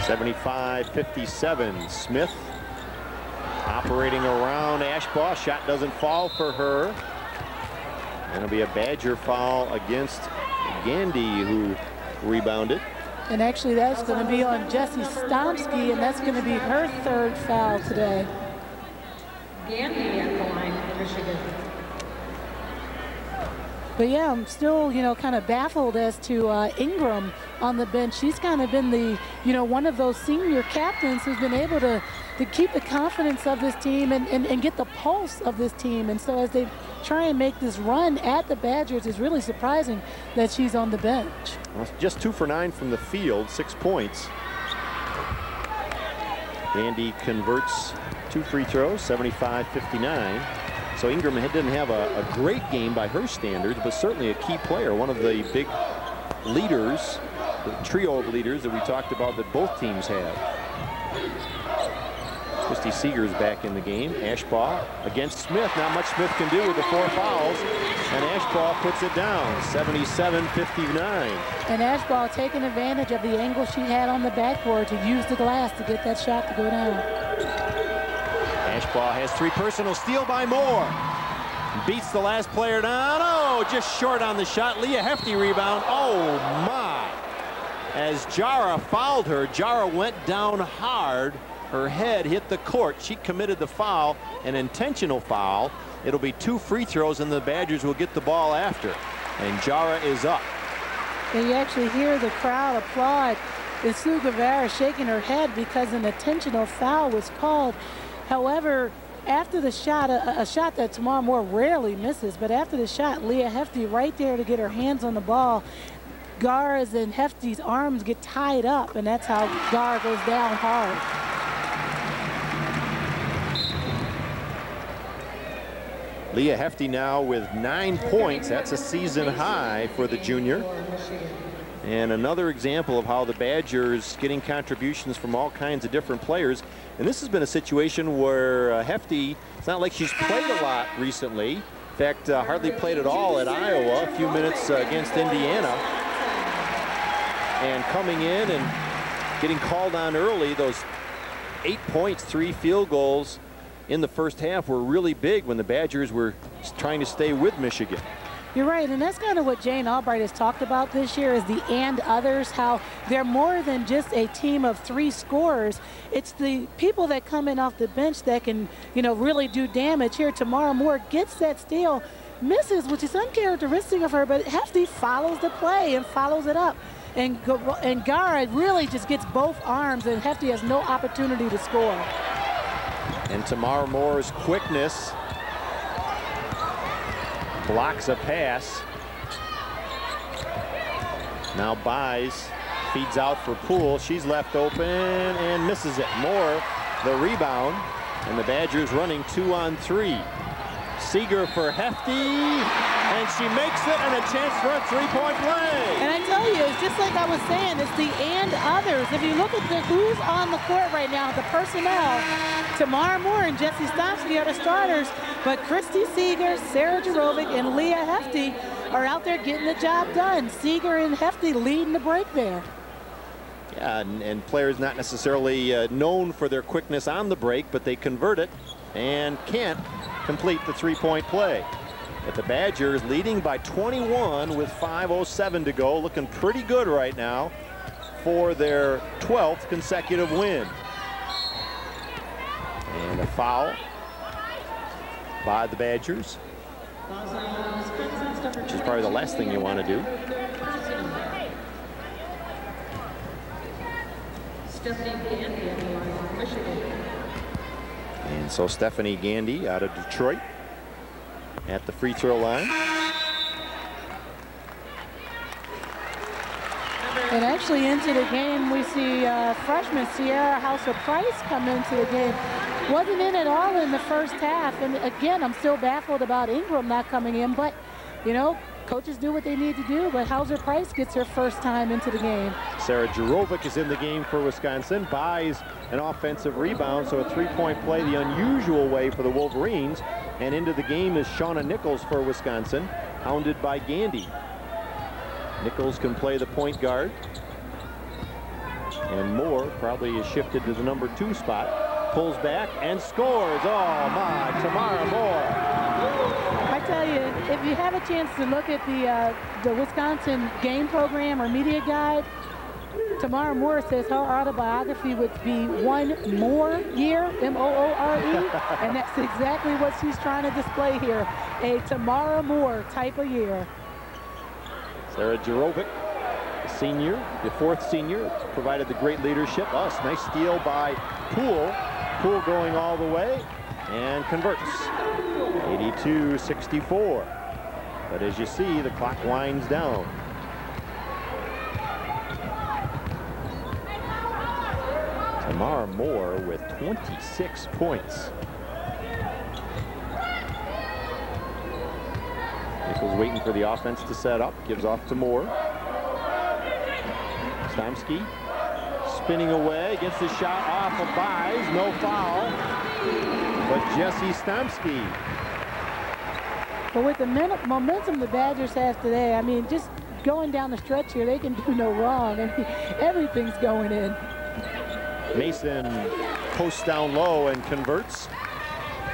75-57. Smith operating around Ashbaugh. Shot doesn't fall for her. And it'll be a Badger foul against Gandy, who rebounded. And actually, that's going to be on Jessie Stomski, and that's going to be her third foul today. Gandy at the line for Michigan. But yeah, I'm still, you know, kind of baffled as to Ingram on the bench. She's kind of been the, you know, one of those senior captains who's been able to keep the confidence of this team and get the pulse of this team. And so as they try and make this run at the Badgers, it's really surprising that she's on the bench. Well, just 2 for 9 from the field, 6 points. Gandy converts 2 free throws, 75-59. So Ingram didn't have a great game by her standards, but certainly a key player, one of the big leaders, the trio of leaders that we talked about that both teams have. Christy Seeger's back in the game. Ashbaugh against Smith. Not much Smith can do with the 4 fouls. And Ashbaugh puts it down, 77-59. And Ashbaugh taking advantage of the angle she had on the backboard to use the glass to get that shot to go down. Ashbaugh has 3 personal. Steal by Moore. Beats the last player down. Oh, just short on the shot. Leah Hefty rebound. Oh, my. As Jara fouled her, Jara went down hard. Her head hit the court. She committed the foul, an intentional foul. It'll be 2 free throws, and the Badgers will get the ball after. And Jara is up. And you actually hear the crowd applaud. And Sue Guevara shaking her head because an intentional foul was called. However, after the shot, a shot that Tamara Moore rarely misses, but after the shot, Leah Hefty right there to get her hands on the ball. Gar's and Hefty's arms get tied up, and that's how Gar goes down hard. Leah Hefty now with 9 points. That's a season high for the junior. And another example of how the Badgers getting contributions from all kinds of different players. And this has been a situation where Hefty, it's not like she's played a lot recently. In fact, hardly played at all at Iowa, a few minutes against Indiana. And coming in and getting called on early, those 8 points, 3 field goals in the first half were really big when the Badgers were trying to stay with Michigan. You're right, and that's kind of what Jane Albright has talked about this year is the and others, how they're more than just a team of 3 scorers. It's the people that come in off the bench that can, you know, really do damage. Here, Tamara Moore gets that steal, misses, which is uncharacteristic of her, but Hefty follows the play and follows it up. And Gara really just gets both arms, and Hefty has no opportunity to score. And Tamara Moore's quickness blocks a pass. Now Buys feeds out for Poole. She's left open and misses it. Moore the rebound, and the Badgers running 2-on-3. Seeger for Hefty, and she makes it, and a chance for a 3-point play. And I tell you, it's just like I was saying, it's the and others. If you look at who's on the court right now, the personnel, Tamara Moore and Jessie Stomski are the starters, but Christy Seeger, Sarah Jarovic, and Leah Hefty are out there getting the job done. Seeger and Hefty leading the break there. Yeah, and players not necessarily known for their quickness on the break, but they convert it and can't complete the 3-point play. But the Badgers leading by 21 with 5:07 to go, looking pretty good right now for their 12th consecutive win. And a foul by the Badgers, which is probably the last thing you want to do. And so Stephanie Gandy out of Detroit at the free throw line. And actually into the game, we see freshman Sierra Hauser-Price come into the game. Wasn't in at all in the first half. And again, I'm still baffled about Ingram not coming in, but you know, coaches do what they need to do, but Hauser-Price gets her first time into the game. Sarah Jarovic is in the game for Wisconsin, buys an offensive rebound, so a 3-point play the unusual way for the Wolverines. And into the game is Shauna Nichols for Wisconsin, hounded by Gandy. Nichols can play the point guard. And Moore probably is shifted to the #2 spot. Pulls back and scores. Oh my, Tamara Moore. I tell you, if you have a chance to look at the Wisconsin game program or media guide, Tamara Moore says her autobiography would be one more year, M-O-O-R-E, and that's exactly what she's trying to display here, a Tamara Moore type of year. Sarah Jarovic, the senior, the 4th senior, provided the great leadership. Oh, nice steal by Poole. Poole going all the way and converts. 82-64. But as you see, the clock winds down. Tamara Moore with 26 points. Nichols waiting for the offense to set up. Gives off to Moore. Stomski spinning away. Gets the shot off of Buys. No foul. But Jessie Stomski. But with the momentum the Badgers have today, I mean, just going down the stretch here, they can do no wrong. I mean, everything's going in. Mason posts down low and converts.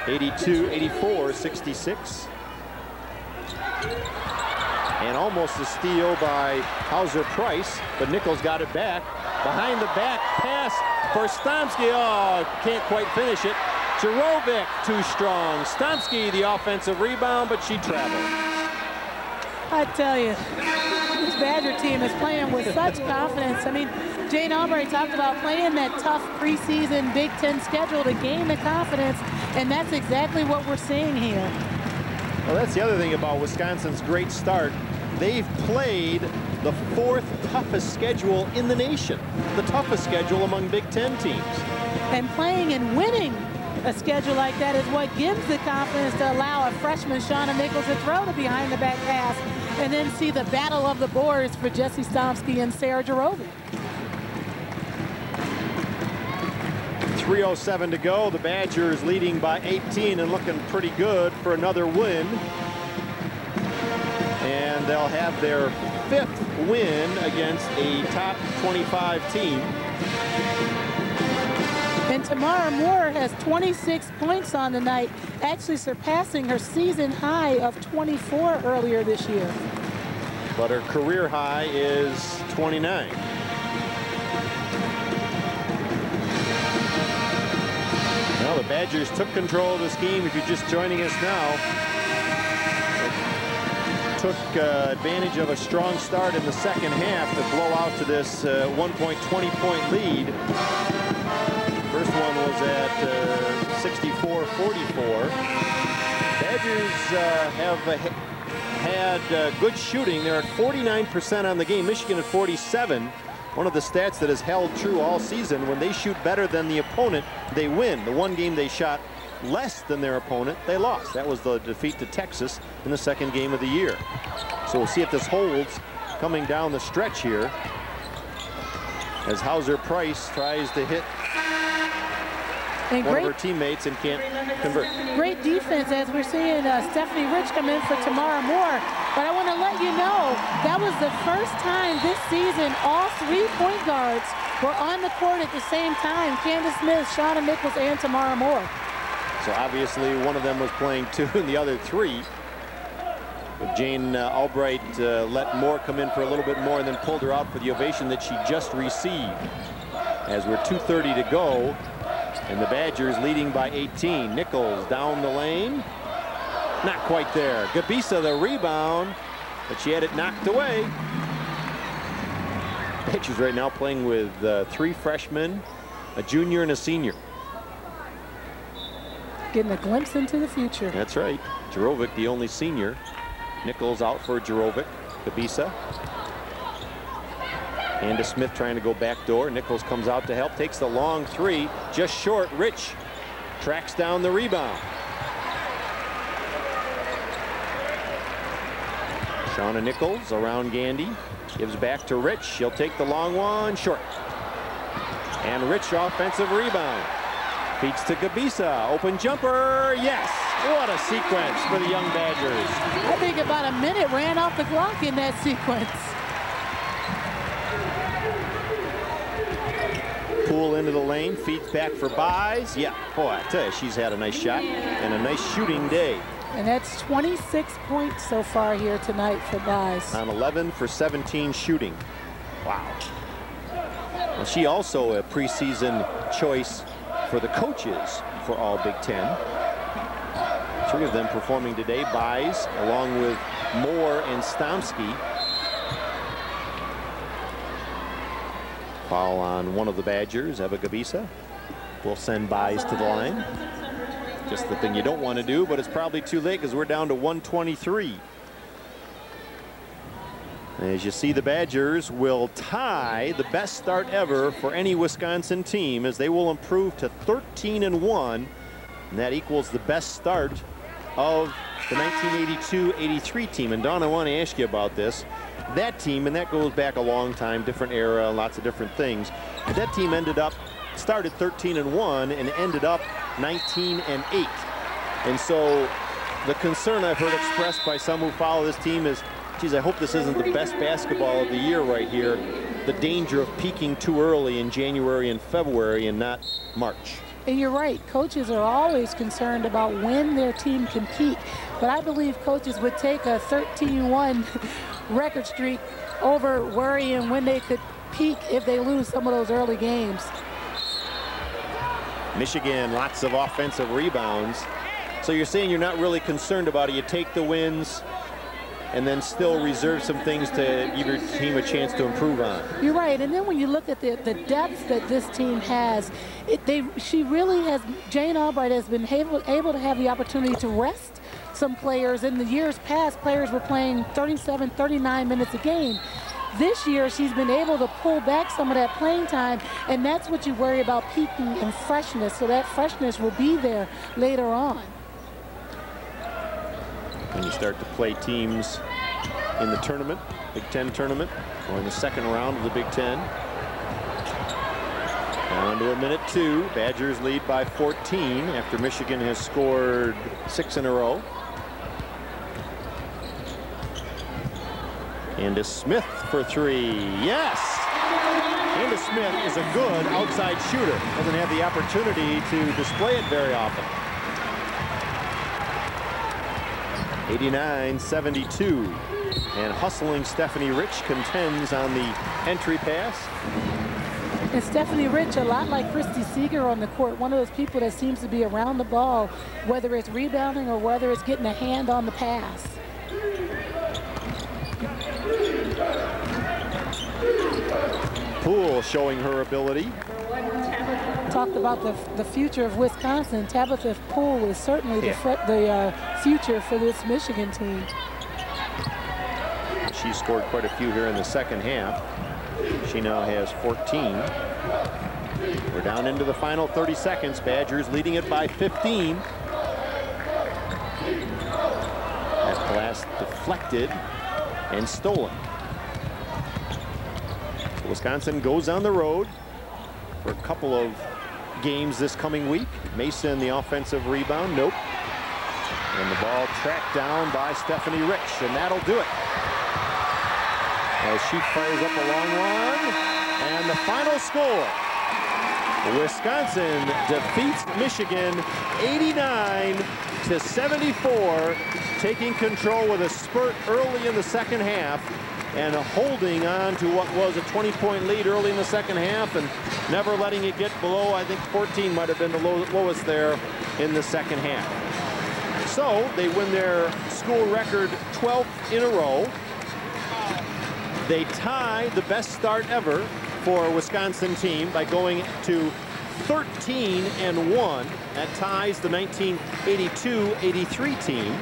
82-84-66. And almost a steal by Hauser Price, but Nichols got it back. Behind the back pass for Stomski. Oh, can't quite finish it. Jarovic too strong. Stomski the offensive rebound, but she traveled. I tell you, this Badger team is playing with such confidence. I mean, Jane Albright talked about playing that tough preseason Big Ten schedule to gain the confidence, and that's exactly what we're seeing here. Well, that's the other thing about Wisconsin's great start. They've played the 4th toughest schedule in the nation, the toughest schedule among Big Ten teams. And playing and winning a schedule like that is what gives the confidence to allow a freshman, Shauna Nichols, to throw the behind-the-back pass and then see the battle of the boards for Jessie Stomski and Sarah Jarovic. 3:07 to go. The Badgers leading by 18 and looking pretty good for another win. And they'll have their 5th win against a top 25 team. And Tamara Moore has 26 points on the night, actually surpassing her season high of 24 earlier this year. But her career high is 29. Well, the Badgers took control of this game. If you're just joining us now, took advantage of a strong start in the second half to blow out to this 20-point lead. First one was at 64-44. Badgers have had good shooting. They're at 49% on the game. Michigan at 47. One of the stats that has held true all season. When they shoot better than the opponent, they win. The one game they shot less than their opponent, they lost. That was the defeat to Texas in the 2nd game of the year. So we'll see if this holds coming down the stretch here as Hauser Price tries to hit one of her teammates and can't convert. Great defense as we're seeing Stephanie Rich come in for Tamara Moore. But I want to let you know that was the first time this season all 3 point guards were on the court at the same time. Candace Smith, Shauna Nichols, and Tamara Moore. So obviously one of them was playing 2 and the other 3. But Jane Albright let Moore come in for a little bit more and then pulled her out for the ovation that she just received. As we're 2:30 to go, and the Badgers leading by 18. Nichols down the lane. Not quite there. Gabisa the rebound, but she had it knocked away. Badgers right now playing with 3 freshmen, a junior and a senior. Getting a glimpse into the future. That's right. Jarovic, the only senior. Nichols out for Jarovic. Gabisa. Candace Smith trying to go back door. Nichols comes out to help, takes the long 3, just short. Rich tracks down the rebound. Shauna Nichols around Gandy, gives back to Rich. She'll take the long one, short. And Rich offensive rebound. Feeds to Gabisa, open jumper, yes! What a sequence for the young Badgers. I think about a minute ran off the clock in that sequence. Poole into the lane, feeds back for Buys. Yeah, boy, I tell you, she's had a nice shot and a nice shooting day. And that's 26 points so far here tonight for Buys. On 11 for 17 shooting. Wow. Well, she also a preseason choice for the coaches for all Big Ten. 3 of them performing today. Buys along with Moore and Stomski. Foul on one of the Badgers, Eva Gabisa. Will send Buys to the line. Just the thing you don't want to do, but it's probably too late because we're down to 123. As you see, the Badgers will tie the best start ever for any Wisconsin team as they will improve to 13-1, and that equals the best start of the 1982-83 team. And Dawn, I want to ask you about this. That team, and that goes back a long time, different era, lots of different things. But that team started 13-1 and ended up 19-8. And so the concern I've heard expressed by some who follow this team is, geez, I hope this isn't the best basketball of the year right here. The danger of peaking too early in January and February and not March. And you're right, coaches are always concerned about when their team can peak. But I believe coaches would take a 13-1 record streak over worrying when they could peak if they lose some of those early games. Michigan, lots of offensive rebounds. So you're saying you're not really concerned about it. You take the wins and then still reserve some things to give your team a chance to improve on. You're right, and then when you look at the depth that this team has, she really has, Jane Albright has been able to have the opportunity to rest some players. In the years past, players were playing 37, 39 minutes a game. This year, she's been able to pull back some of that playing time, and that's what you worry about, peaking and freshness. So that freshness will be there later on. When you start to play teams in the tournament, Big Ten tournament, or in the second round of the Big Ten. Down to a minute 2. Badgers lead by 14 after Michigan has scored 6 in a row. And Smith for 3. Yes! Candace Smith is a good outside shooter. Doesn't have the opportunity to display it very often. 89-72. And hustling Stephanie Rich contends on the entry pass. And Stephanie Rich, a lot like Christy Seeger on the court, one of those people that seems to be around the ball, whether it's rebounding or whether it's getting a hand on the pass. Poole showing her ability. Talked about the future of Wisconsin. Tabitha Poole is certainly the future for this Michigan team. She scored quite a few here in the second half. She now has 14. We're down into the final 30 seconds. Badgers leading it by 15. That pass deflected and stolen. So Wisconsin goes on the road for a couple of games this coming week. Mason, the offensive rebound, nope. And the ball tracked down by Stephanie Rich, and that'll do it. As she fires up a long one, and the final score. Wisconsin defeats Michigan 89-74, taking control with a spurt early in the second half and holding on to what was a 20-point lead early in the second half and never letting it get below. I think 14 might have been the lowest there in the second half. So they win their school record 12th in a row. They tie the best start ever for a Wisconsin team by going to 13-1. That ties the 1982-83 team.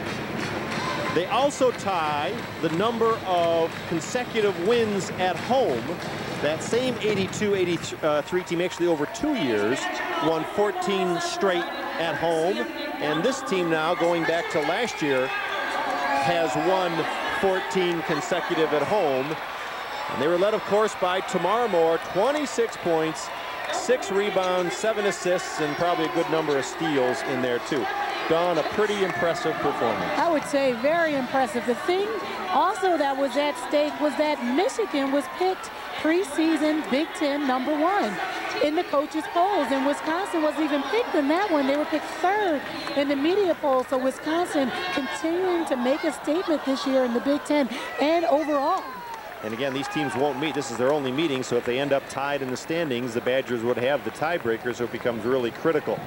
They also tie the number of consecutive wins at home. That same 82-83 team, actually over 2 years, won 14 straight at home. And this team now, going back to last year, has won 14 consecutive at home. And they were led, of course, by Tamara Moore, 26 points, 6 rebounds, 7 assists, and probably a good number of steals in there, too. Dawn, a pretty impressive performance. I would say very impressive. The thing also that was at stake was that Michigan was picked preseason Big Ten #1. in the coaches' polls. And Wisconsin wasn't even picked in that one. They were picked third in the media poll. So Wisconsin continuing to make a statement this year in the Big Ten and overall. And again, these teams won't meet. This is their only meeting, so if they end up tied in the standings, the Badgers would have the tiebreaker, so it becomes really critical.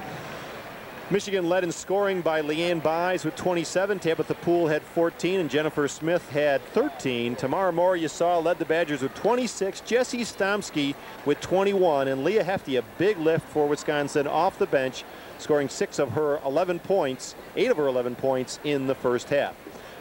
Michigan led in scoring by Leanne Buys with 27. Tabitha Poole had 14, and Jennifer Smith had 13. Tamara Moore, you saw, led the Badgers with 26. Jessie Stomski with 21, and Leah Hefty, a big lift for Wisconsin off the bench, scoring 8 of her 11 points in the first half.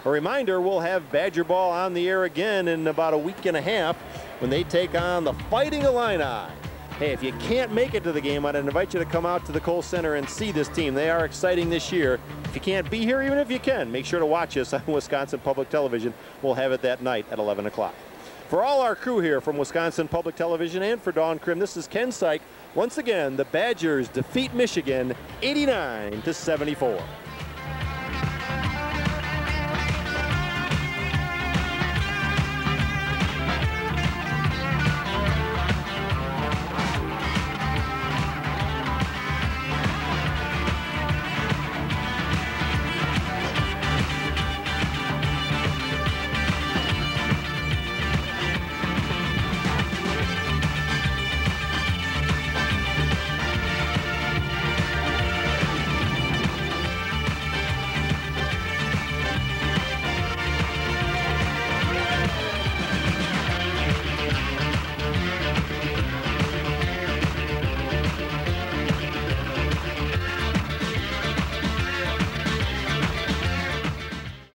A reminder, we'll have Badger ball on the air again in about a week and a half when they take on the Fighting Illini. Hey, if you can't make it to the game, I'd invite you to come out to the Kohl Center and see this team. They are exciting this year. If you can't be here, even if you can, make sure to watch us on Wisconsin Public Television. We'll have it that night at 11 o'clock. For all our crew here from Wisconsin Public Television and for Dawn Krim, this is Ken Syke. Once again, the Badgers defeat Michigan 89-74.